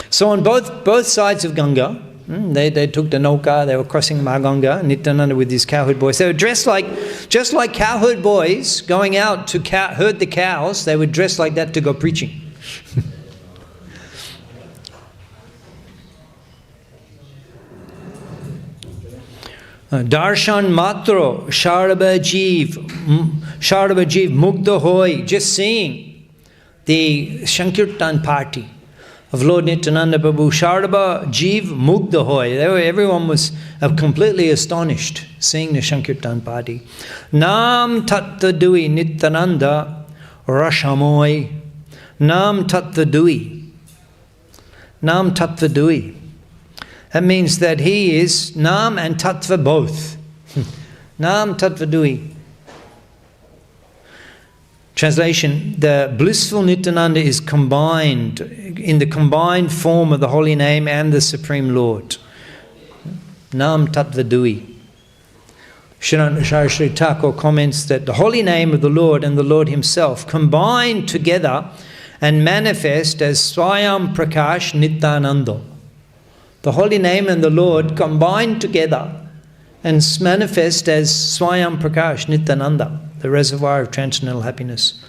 So on both sides of Ganga, they took the Nauka, they were crossing Maganga, Nityananda with his cowherd boys. They were dressed just like cowherd boys going out to herd the cows. They were dressed like that to go preaching. Darshan matro Sharaba Jeev Mugdha Hoy, just seeing the Sankirtan party of Lord Nityananda Prabhu, Sharaba Jeev Mugdha Hoy. Everyone was completely astonished seeing the Sankirtan party. Nam Tattva Dui Nityananda Rashamoy. Nam Tattva Dui. Nam Tattva Dui. That means that he is Nam and Tattva both. Nam Tattva Dui. Translation, the blissful Nityananda is combined in the combined form of the holy name and the Supreme Lord. Nam Tattva Dui. Sri Thakur comments that the holy name of the Lord and the Lord himself combine together and manifest as Swayam Prakash Nityananda. The holy name and the Lord combine together and manifest as Swayam Prakash Nityananda, the reservoir of transcendental happiness.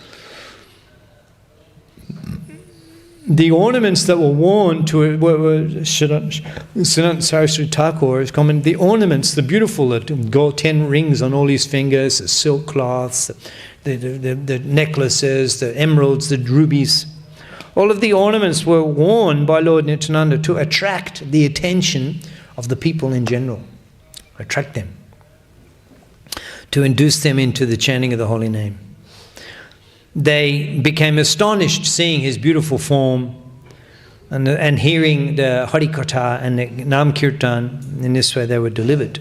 The ornaments that were worn to Siddhanta Saraswati Thakur is common. The ornaments, the beautiful, gold 10 rings on all his fingers, the silk cloths, the necklaces, the emeralds, the rubies. All of the ornaments were worn by Lord Nityananda to attract the attention of the people in general. Attract them. To induce them into the chanting of the holy name. They became astonished seeing his beautiful form and hearing the Harikatha and the Nam Kirtan. In this way they were delivered.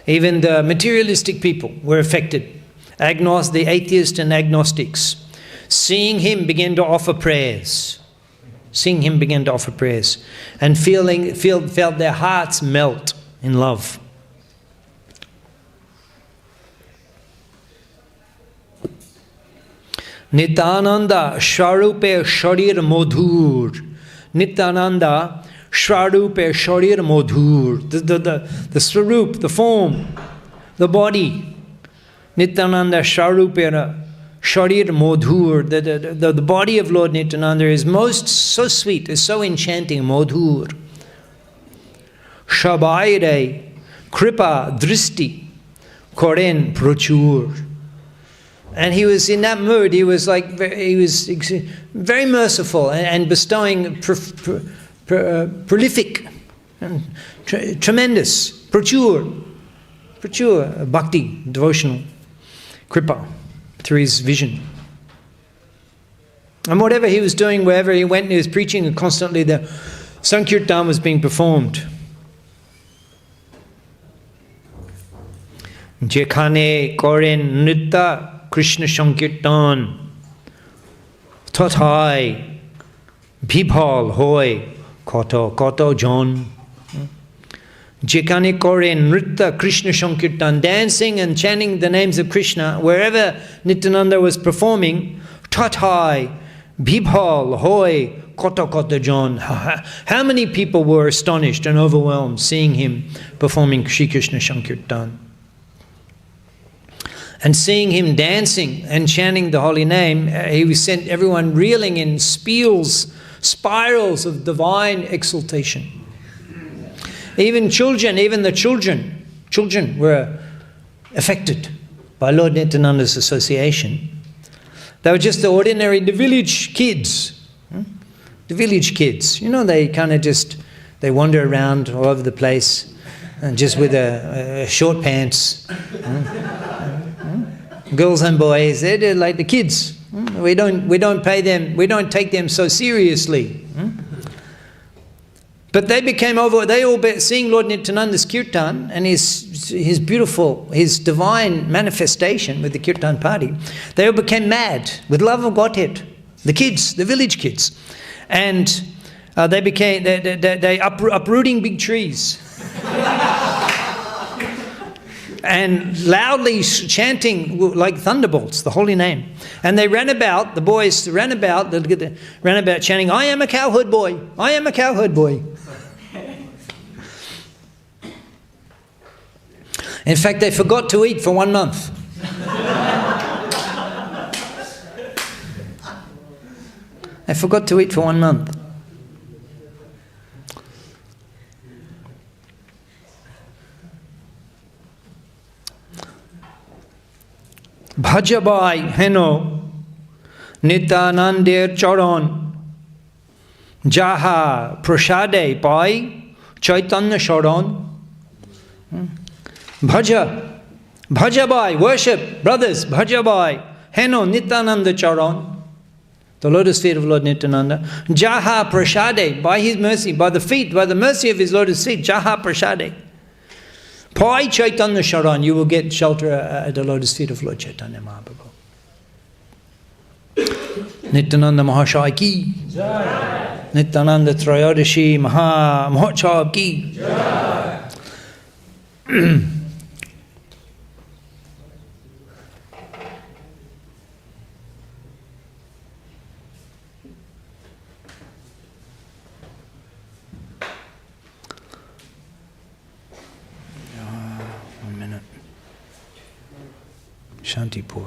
Even the materialistic people were affected. The atheists and agnostics. Seeing him began to offer prayers. Seeing him began to offer prayers. And felt their hearts melt in love. Nityananda Shwarupe Sharir Modhur. Nityananda Shwarupe Sharir Modhur. The Swarup, the form, the body. Nityananda Shwarupe Sharir Modhur. The body of Lord Nityananda is so sweet, is so enchanting. Modhur. Shabaire Kripa Dristi Koren Prochur. And he was in that mood. He was very merciful and bestowing prolific and tremendous, prachur, bhakti, devotional, kripa, through his vision. And whatever he was doing, wherever he went, he was preaching, and constantly the Sankirtan was being performed. Jekhane koren nritta Krishna Sankirtan Tathai Bibhal Hoy Koto John. Jekane Koren Nritta Krishna Sankirtan, dancing and chanting the names of Krishna wherever Nityananda was performing. Tathai Bibhal, hoy, koto koto jon. How many people were astonished and overwhelmed seeing him performing Shri Krishna Sankirtan? And seeing him dancing and chanting the holy name, he sent everyone reeling in spirals of divine exaltation. Even the children were affected by Lord Nityananda's association. They were just the village kids. The village kids. They kind of they wander around all over the place, and just with short pants. Girls and boys, they're like the kids. We don't pay them, we don't take them so seriously. But they seeing Lord Nityananda's kirtan and his divine manifestation with the kirtan party, they all became mad with love of Godhead. The kids, the village kids. And they uprooting big trees. And loudly chanting like thunderbolts the holy name. And the boys ran about chanting, I am a cowherd boy, I am a cowherd boy. In fact, they forgot to eat for 1 month. They forgot to eat for 1 month. Bhajabai heno Nityanandir charon jaha prasade pai chaitanya sharon. Bhajabai, worship, brothers, Bhajabai heno Nityananda charon, the lotus feet of Lord Nityananda. Jaha prasade, by his mercy, by the mercy of his lotus feet, jaha prasade. Pai Chaitanya Sharan, you will get shelter at the lotus feet of Lord Chaitanya Mahaprabhu. Nityananda Mahashaya ki Jai. Nityananda Trayodasi Mahotshav ki Jai. 1 minute. Shantipur.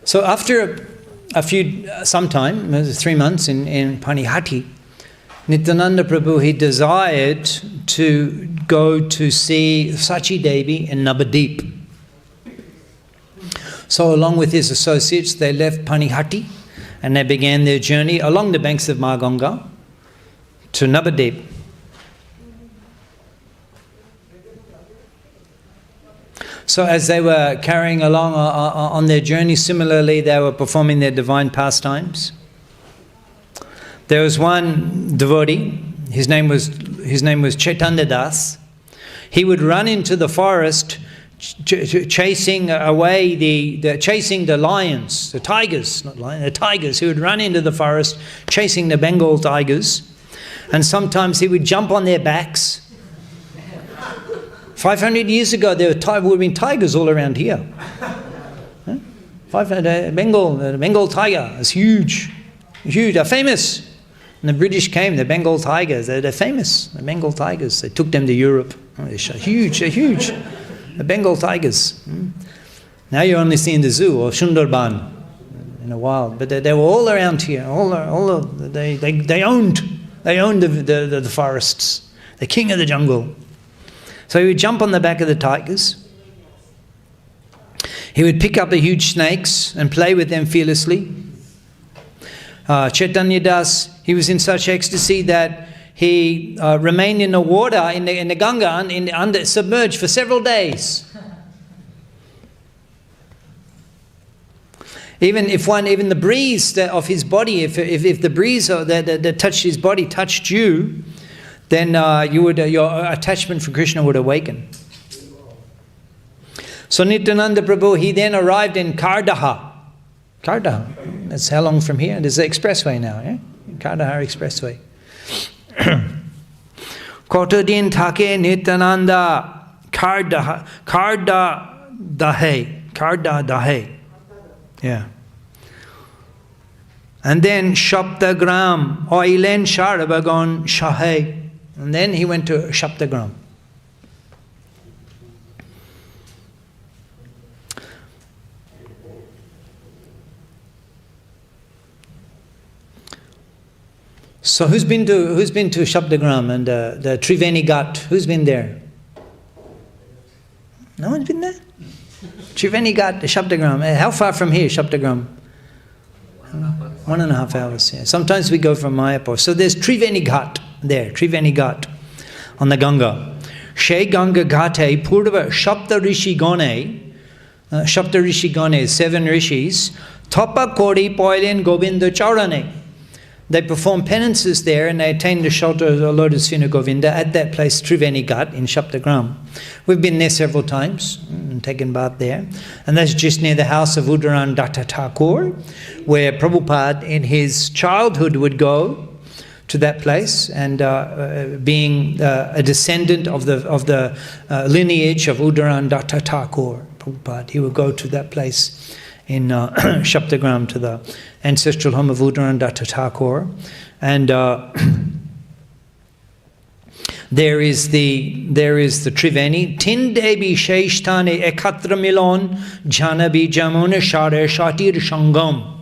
So after some time, 3 months in Panihati, Nityananda Prabhu, he desired to go to see Sachi Devi in Navadip. So along with his associates, they left Panihati and they began their journey along the banks of Maganga to Navadip. So as they were carrying along on their journey, similarly they were performing their divine pastimes. There was one devotee, his name was Chaitanya Das. He would run into the forest chasing away chasing the lions, the tigers, not lions, the tigers. He would run into the forest chasing the Bengal tigers, and sometimes he would jump on their backs. 500 years ago, there would have been tigers all around here. The Bengal tiger is huge. They're famous. When the British came, the Bengal tigers, they're famous. The Bengal tigers, they took them to Europe. They're huge. The Bengal tigers. Now you're only seeing the zoo or Sundarban in the wild, but they were all around here. They owned the forests. The king of the jungle. So he would jump on the back of the tigers. He would pick up the huge snakes and play with them fearlessly. Chaitanya Das, he was in such ecstasy that he remained in the water, in the Ganga, submerged for several days. Even the breeze of his body, if the breeze that touched his body touched you, then your attachment for Krishna would awaken. So Nityananda Prabhu, he then arrived in Kardaha. Kardaha, that's how long from here? There's the expressway now, yeah? Kardaha Expressway. Kotodin Take Nityananda Kardahe. Yeah. And then Shaptagram, Oilen Sharabagon Shahe. And then he went to Shaptagram. So who's been to Shaptagram and the Triveni Ghat? Who's been there? No one's been there? Triveni Ghat, Shaptagram. How far from here, Shaptagram? 1.5 hours. Yeah. Sometimes we go from Mayapur. So there's Triveni Ghat there, Triveni Ghat on the Ganga. She Ganga Ghate Purva Shapta Rishi Gone. Shapta Rishi Gone, 7 rishis. Topa Kori Poilen Govinda Charane. They perform penances there and they attain the shelter of the lotus feet of Govinda at that place, Triveni Ghat in Shaptagram. We've been there several times and taken bath there. And that's just near the house of Udaran Datta Thakur, where Prabhupada in his childhood would go to that place, and being a descendant of the lineage of Udaran Datta Thakur, Prabhupada, he would go to that place in Shaptagram to the ancestral home of Udaran Datta Thakur. And there is the Triveni. Tin Devi Sheshtane Ekatra Milon Janabi Jamuna Shara Shatir Shangam.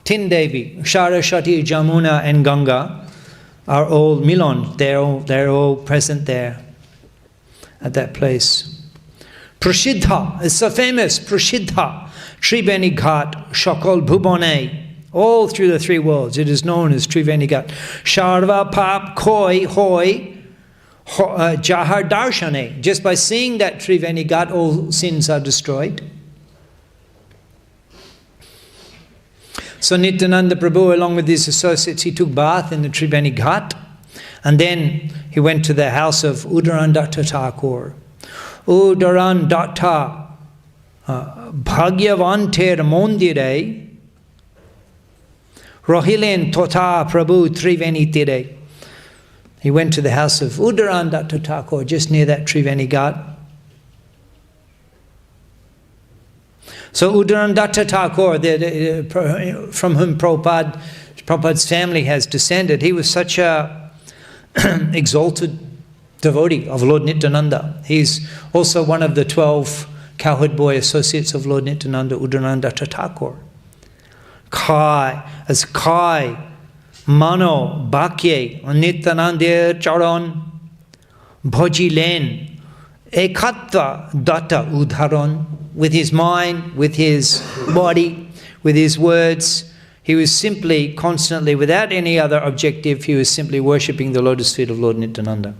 Tin Devi, Shara Shatir, Jamuna and Ganga are all Milon. They're all present there at that place. Prasiddha, it's so famous, Prasiddha. Triveni Ghat, Shakal Bhubane, all through the 3 worlds. It is known as Triveni Ghat. Sharva Pap Koi Hoi Jahar Darshane. Just by seeing that Triveni Ghat, all sins are destroyed. So Nityananda Prabhu, along with his associates, he took bath in the Triveni Ghat, and then he went to the house of Udaran Datta Thakur. Udaran Datta Bhagyavanter Mondire Rohilen Tota Prabhu Triveni Tire. He went to the house of Udaran Datta Thakur, just near that Triveni Ghat. So Udaran Datta Thakur, from whom Prabhupada's family has descended, he was such a exalted devotee of Lord Nityananda. He's also one of the 12 cowherd boy associates of Lord Nityananda, Udaran Datta Thakur. Kai, Mano, Bhakye, Nityananda Charan, Bhoji Len, Ekatva Datta Udharan, with his mind, with his body, with his words. He was simply, constantly, without any other objective, he was simply worshipping the lotus feet of Lord Nityananda.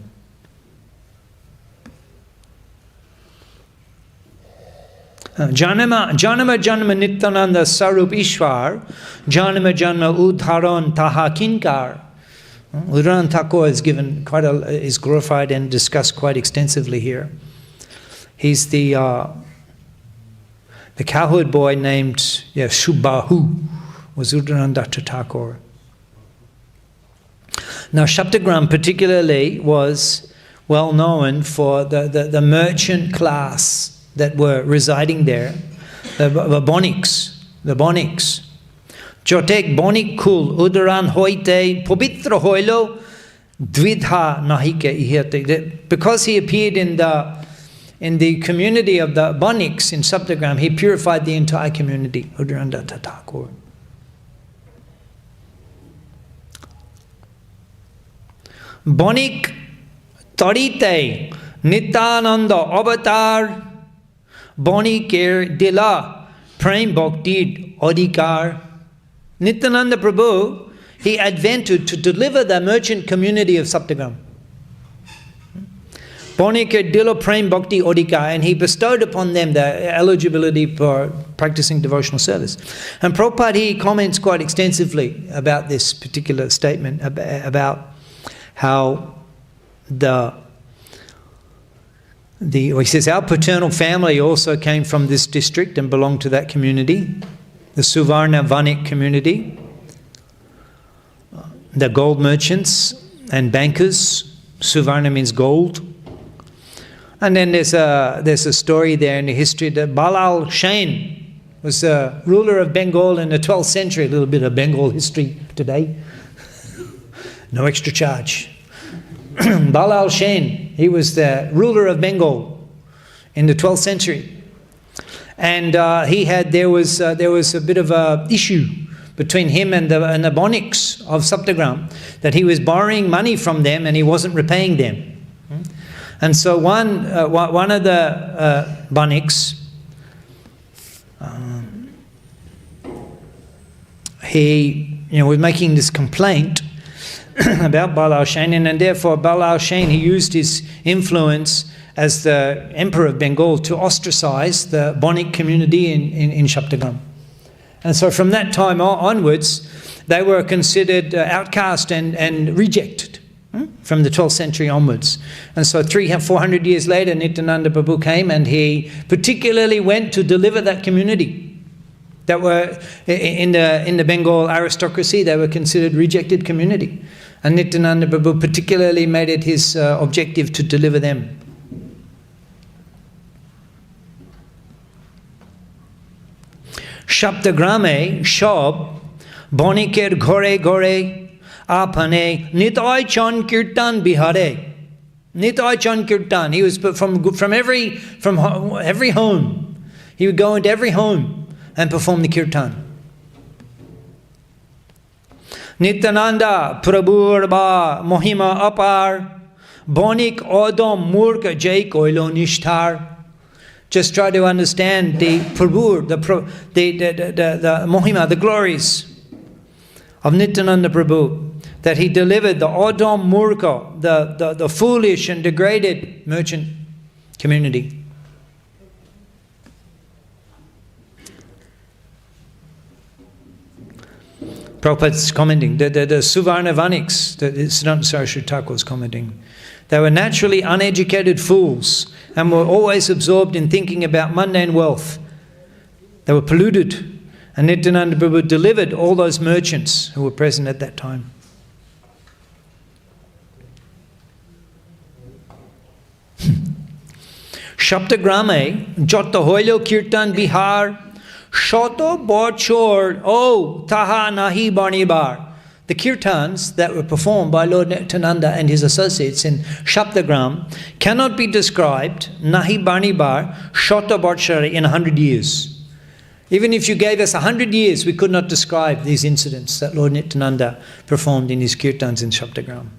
Janama Nityananda Sarup Ishwar, Janama Udharan Taha Kinkar. Udaran Thakur is glorified and discussed quite extensively here. He's the cowherd boy named Subbahu was Udaran Datta Thakur. Now Shaptagram particularly was well known for the merchant class that were residing there, the bonics. Jotek bonik kul udaran hoite pobitra hoilo dvidha nahike ihete. Because he appeared in the community of the bonics in Shaptagram, he purified the entire community, Udaran Datta Thakur. Bonik tarite Nityananda avatar Bonikir Dila Prem Bhakti Adhikar. Nityananda Prabhu, he advented to deliver the merchant community of Shaptagram. Bonikir Dila Prem Bhakti Adhikar, and he bestowed upon them the eligibility for practicing devotional service. And Prabhupada, he comments quite extensively about this particular statement, about how he says, our paternal family also came from this district and belonged to that community, the Suvarna Vanik community, the gold merchants and bankers. Suvarna means gold. And then there's a story there in the history that Balal Shain, was the ruler of Bengal in the 12th century. A little bit of Bengal history today. No extra charge. Balal Sen, he was the ruler of Bengal in the 12th century. And there was a bit of a issue between him and the Boniks of Saptagram, that he was borrowing money from them and he wasn't repaying them. And so one of the Boniks, he was making this complaint about Balal Sen, and therefore Balal Sen, he used his influence as the emperor of Bengal to ostracize the Bonik community in Saptagram. And so from that time onwards, they were considered outcast and rejected from the 12th century onwards. And so 400 years later, Nityananda Prabhu came, and he particularly went to deliver that community that were in the Bengal aristocracy. They were considered rejected community. And Nityananda Prabhu particularly made it his objective to deliver them. Saptagrame Shab Boniker Ghore Ghore Apane Nitai Chan Kirtan Bihare. Nitai Chan Kirtan. He was from every home. He would go into every home and perform the kirtan. Nityananda Prabhu Ba Mohima Apar Bonik Odom Murka Jai Koilo Nishtar. Just try to understand the Prabhu, the Mohima, the glories of Nityananda Prabhu, that he delivered the Odom Murka, the foolish and degraded merchant community. Prabhupada's commenting, the Suvarna Vaniks, Siddhanta Saraswati Thakur was commenting, they were naturally uneducated fools and were always absorbed in thinking about mundane wealth. They were polluted, and Nityananda Prabhu delivered all those merchants who were present at that time. Saptagrame Jota Hoilo Kirtan Bihar Shoto Bochor O Taha Nahi Barnibar. The kirtans that were performed by Lord Nityananda and his associates in Saptagram cannot be described, Nahi Barnibar, Shota Bochari, in 100 years. Even if you gave us 100 years, we could not describe these incidents that Lord Nityananda performed in his kirtans in Saptagram.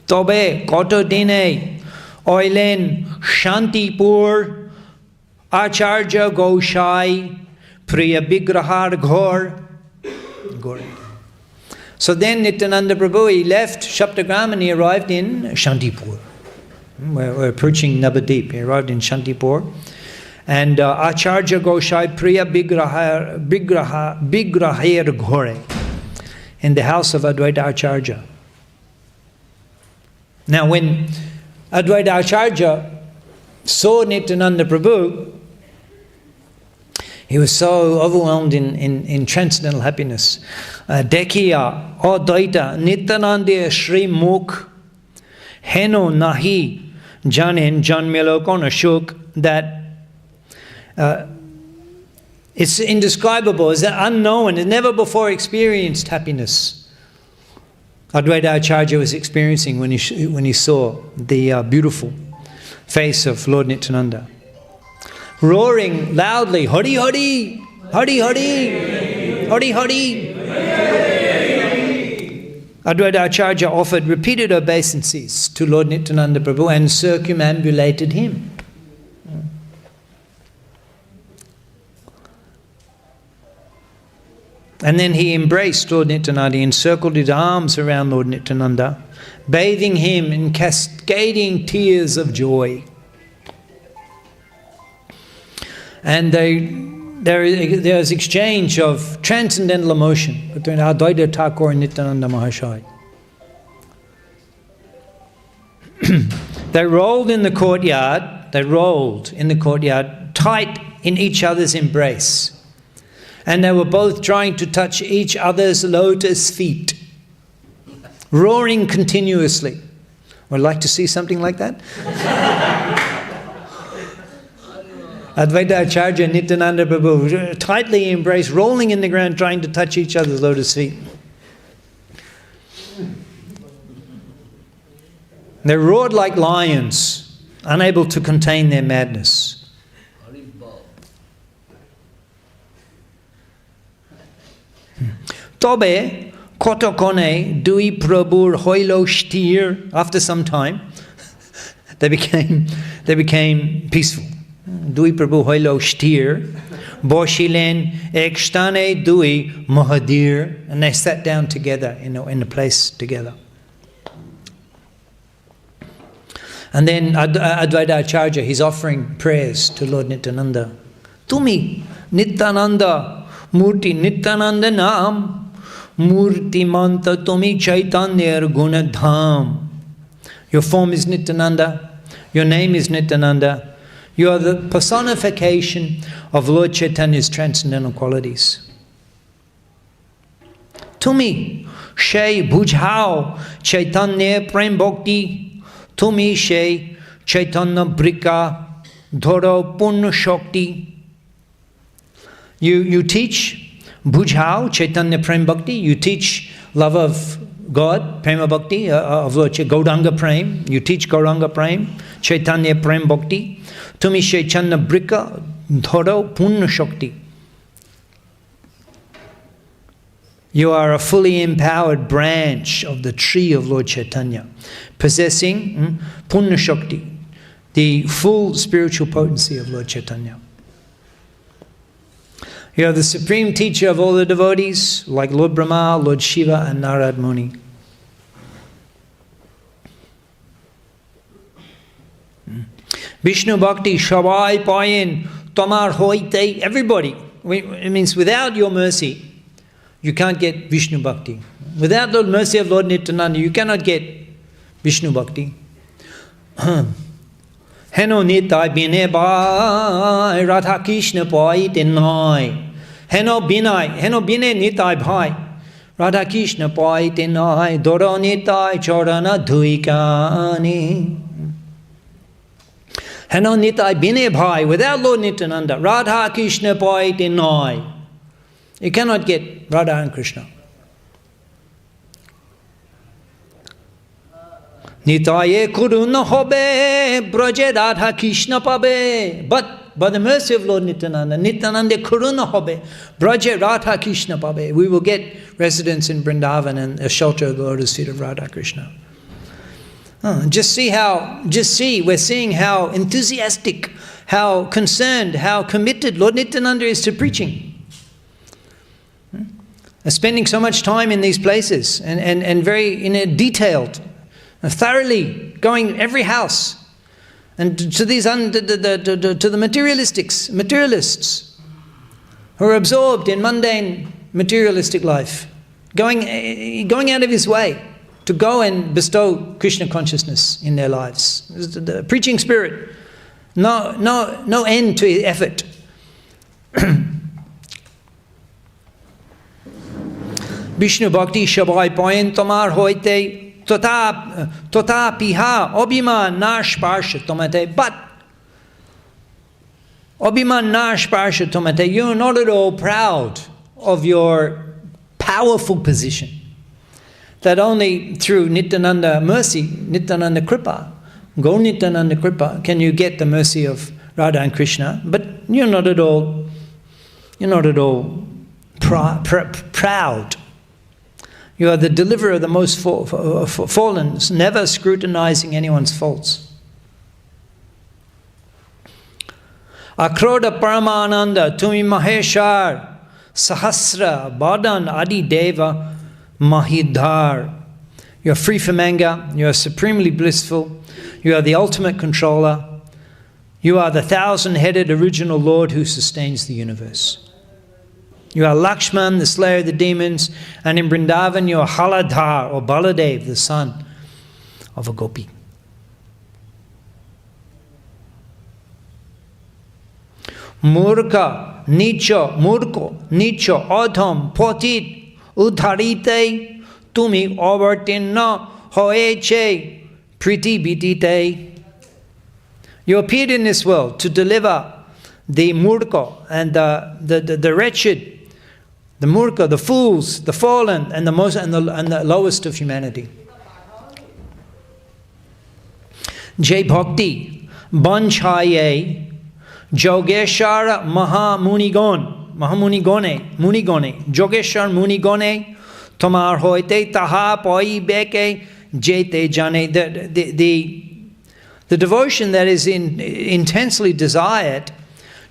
Tobe Koto Dine Oilen Shantipur Acharya Goshai Priya Bigrahar Ghor. So then Nityananda Prabhu, he left Saptagram and he arrived in Shantipur. We're approaching Navadip. He arrived in Shantipur. And Acharya Goshai Priya Bigrahir Ghore, in the house of Advaita Acharya. Now when Advaita Acharya saw Nityananda Prabhu, he was so overwhelmed in transcendental happiness. Dekhiya, Advaita, Nityananda Shri Mukh, Heno Nahi, Janin, Janmelo Konashuk, that it's indescribable, it's unknown, it's never before experienced happiness. Advaita Acharya was experiencing when he saw the beautiful face of Lord Nityananda. Roaring loudly, Hari Hari, Hari Hari, Hari Hari. Advaita Acharya offered repeated obeisances to Lord Nityananda Prabhu and circumambulated him. And then he embraced Lord Nityananda, he encircled his arms around Lord Nityananda, bathing him in cascading tears of joy. And there is exchange of transcendental emotion between Advaita Thakur and Nityananda Mahashaya. They rolled in the courtyard, tight in each other's embrace. And they were both trying to touch each other's lotus feet, roaring continuously. Would like to see something like that? Advaita Acharya and Nityananda Prabhu tightly embraced, rolling in the ground, trying to touch each other's lotus feet. They roared like lions, unable to contain their madness. Tobe kotokone dui prabhur hoilo shtir. After some time, they became peaceful. Dui prabhu hoilo shtir, boshilen ekstane dui mahadir, and they sat down together in a place together. And then Advaita Acharya, he's offering prayers to Lord Nityananda. Tumi Nityananda Murti Nityananda Nam Murti Manta Tumi Chaitanya Gunadham. Your form is Nityananda. Your name is Nityananda. You are the personification of Lord Chaitanya's transcendental qualities. Tumi Shay Bhujhao Chaitanya Prem Bhakti. Tumi Shay Chaitanya Brika Dhoro Punna Shakti. You teach Bhujhao, Chaitanya Prem Bhakti. You teach love of God, Prema Bhakti, of Lord Gauranga Prem. You teach Gauranga Prem, Chaitanya Prem Bhakti. Tumi Chaitanya Brika Dhoro Punna Shakti. You are a fully empowered branch of the tree of Lord Chaitanya, possessing Punna Shakti, the full spiritual potency of Lord Chaitanya. You are the supreme teacher of all the devotees, like Lord Brahma, Lord Shiva, and Narad Muni. Vishnu Bhakti, Shavai Payan, Tomar Hoite, everybody. It means without your mercy, you can't get Vishnu Bhakti. Without the mercy of Lord Nityananda, you cannot get Vishnu Bhakti. Heno Nitai Bine Bhai, Radha Krishna Pai Tenai. Heno Bine Nitai Bhai, Radha Krishna Pai Tenai. Doro Nitai Chorana Dhuikani. Heno Nitai Bine Bhai, without Lord Nityananda, Radha Krishna Pai Tenai. You cannot get Radha and Krishna. Nitaye kuruna hobe, braje Radha Krishna pabe. But by the mercy of Lord Nityananda, Nityananda kuruna hobe, braje Radha Krishna pabe. We will get residence in Vrindavan and a shelter of the lotus feet of Radha Krishna. We're seeing how enthusiastic, how concerned, how committed Lord Nityananda is to preaching. Spending so much time in these places and very detailed, thoroughly going every house, and to these to the materialists who are absorbed in mundane materialistic life, going out of his way to go and bestow Krishna consciousness in their lives. The preaching spirit, no end to effort. Vishnu Bhakti Shabai Payan Tomar Hoite Tota Piha Obhiman Nash Parsha Tomate. But Obhiman Nash Parsha Tomate, you're not at all proud of your powerful position. That only through Nityananda mercy, Nityananda Kripa, Gaur Nityananda Kripa, can you get the mercy of Radha and Krishna. But you're not at all proud. You are the deliverer of the most fallen, never scrutinizing anyone's faults. Akroda Paramananda, Tumi Maheshar, Sahasra, Badan, Adi Deva, Mahidhar. You are free from anger, you are supremely blissful, you are the ultimate controller, you are the thousand-headed original Lord who sustains the universe. You are Lakshman, the slayer of the demons, and in Vrindavan you are Haladhar, or Baladev, the son of a gopi. Murka, Nicho, Adham, Potit, Udharite, Tumi, Avartinna, Hoeche, Priti Bitite. You appeared in this world to deliver the murka and the wretched, the murka, the fools, the fallen, and the lowest of humanity. Jai Bhakti, Banchaye, Jogeshwar Munigone, Jogeshwar Munigone, Tomar Hoite, Taha Poi Beke, Jete Jane. The devotion that is intensely desired,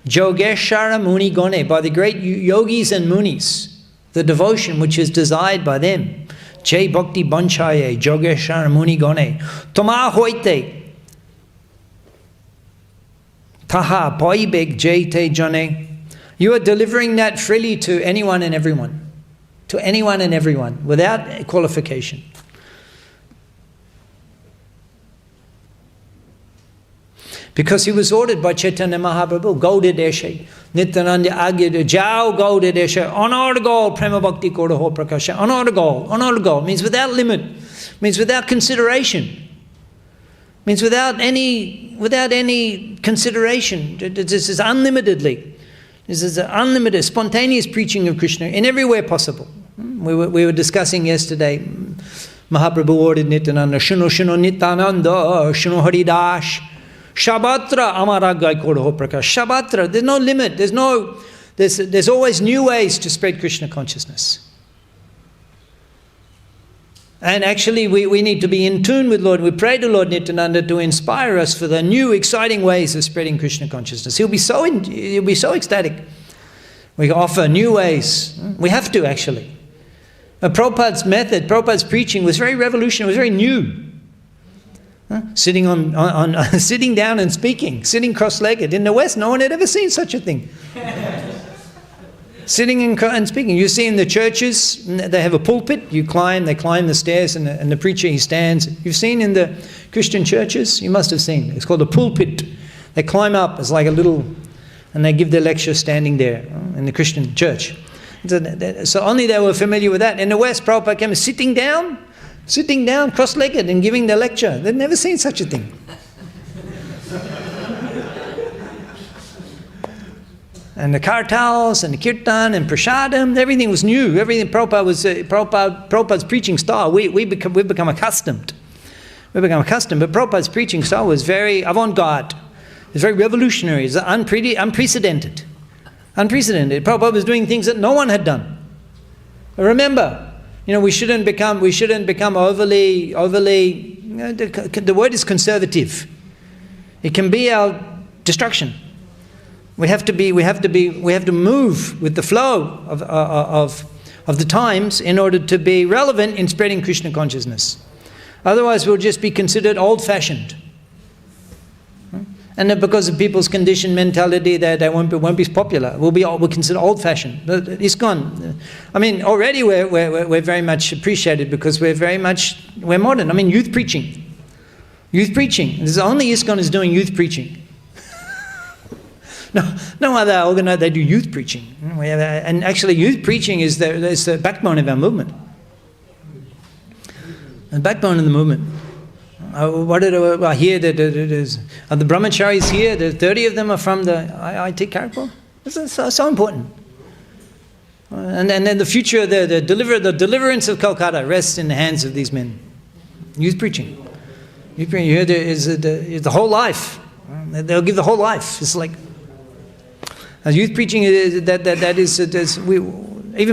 Jogeshwara Munigone, by the great yogis and munis, the devotion which is desired by them. Jai Bhakti Banchaye, Jogeshwara Munigone, Tomar Hoite, Taha Poibek Jete Jane. You are delivering that freely to anyone and everyone. To anyone and everyone, without qualification. Because he was ordered by Chaitanya Mahaprabhu, go de deshe, Nityananda Agya, Jao go de deshe, honor go, Prema Bhakti Koda Ho Prakasha, honor go, means without limit, means without consideration. Means without any consideration. This is unlimitedly. This is an unlimited, spontaneous preaching of Krishna in every way possible. We were discussing yesterday, Mahaprabhu ordered Nityananda, Shuno Shuno Nityananda, Shuno Haridash, Shabatra Amara Gai Kodaho Prakash. Shabatra, there's no limit, there's always new ways to spread Krishna consciousness. And actually, we need to be in tune with Lord. We pray to Lord Nityananda to inspire us for the new, exciting ways of spreading Krishna consciousness. He'll be so ecstatic. We offer new ways. We have to, actually. Prabhupada's method, Prabhupada's preaching was very revolutionary, was very new. Sitting sitting down and speaking, sitting cross-legged. In the West, no one had ever seen such a thing. Sitting and speaking. You see in the churches, they have a pulpit. They climb the stairs, and the preacher, he stands. You've seen in the Christian churches? You must have seen. It's called a pulpit. They climb up. It's like a little, and they give their lecture standing there in the Christian church. So only they were familiar with that. In the West, Prabhupada came sitting down, cross-legged, and giving the lecture. They'd never seen such a thing. And the kartals and the kirtan and prasadam, everything was new. Everything Prabhupada's preaching style. We've become accustomed. But Prabhupada's preaching style was very avant-garde. It was very revolutionary. It was unprecedented. Prabhupada was doing things that no one had done. But remember, we shouldn't become overly. The word is conservative. It can be our destruction. We have to move with the flow of the times in order to be relevant in spreading Krishna consciousness. Otherwise, we'll just be considered old-fashioned. And because of people's conditioned mentality, they won't be popular. We're considered old-fashioned. But ISKCON, already we're very much appreciated because we're modern. Youth preaching. This is only ISKCON is doing youth preaching. No other organization, they do youth preaching. And actually youth preaching is the backbone of our movement. The backbone of the movement. I hear that the brahmacharis here, the 30 of them are from the IIT Kharagpur. It's so important. And then the future, the deliverance of Kolkata rests in the hands of these men. Youth preaching. You hear the whole life. They'll give the whole life. It's like youth preaching even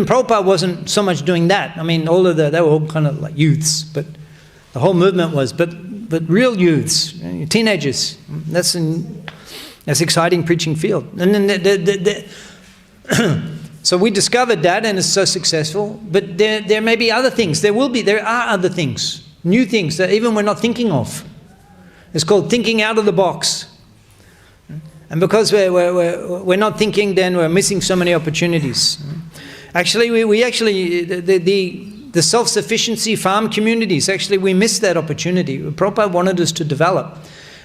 Prabhupada wasn't so much doing that. They were all kind of like youths, but the whole movement was, but real youths, teenagers. That's exciting preaching field. And then so we discovered that, and it's so successful. But there may be other things. There are other things, new things that even we're not thinking of. It's called thinking out of the box. And because we're not thinking, then we're missing so many opportunities. Actually, the self-sufficiency farm communities, actually we missed that opportunity. Prabhupada wanted us to develop,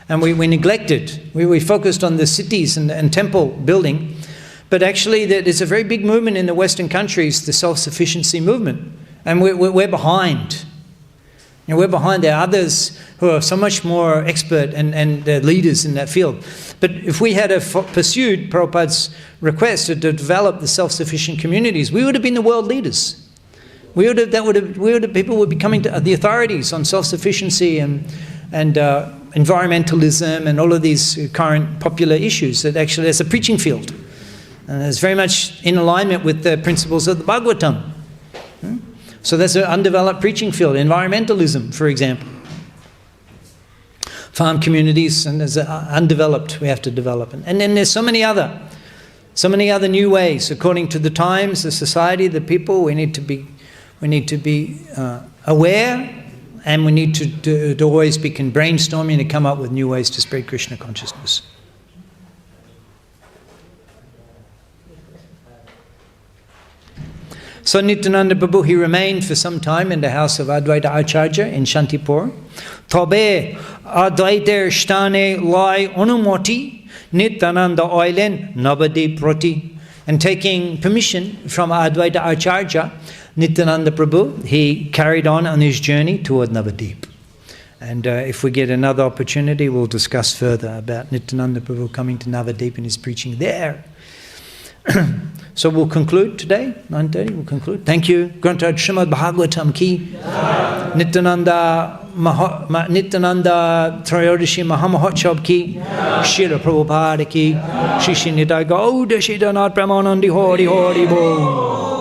and we neglected. We focused on the cities and temple building. But actually there's a very big movement in the Western countries, the self-sufficiency movement. And we're behind. And we're behind. There are others who are so much more expert and leaders in that field. But if we had pursued Prabhupada's request to develop the self-sufficient communities, we would have been the world leaders. People would be coming to the authorities on self-sufficiency and environmentalism and all of these current popular issues. That actually is a preaching field. And it's very much in alignment with the principles of the Bhagavatam. So that's an undeveloped preaching field. Environmentalism, for example. Farm communities, and there's undeveloped, we have to develop. And then there's so many other new ways. According to the times, the society, the people, we need to be aware, and we need to always be brainstorming to come up with new ways to spread Krishna consciousness. So Nityananda Prabhu, he remained for some time in the house of Advaita Acharya in Shantipur. Tobe Advaita Shtane Lai Onumoti Nityananda Oilen Navadip Roti. And taking permission from Advaita Acharya, Nityananda Prabhu, he carried on his journey toward Navadip. And if we get another opportunity, we'll discuss further about Nityananda Prabhu coming to Navadip and his preaching there. So we'll conclude today, 9:30, we'll conclude. Thank you. Granted Srimad Bhagavatam ki. Nityananda Trayodashi Mahamahotshav ki. Srila Prabhupada ki. Shri Nitya Gauda Shridhanath Pramanandi Hori Hori Bo.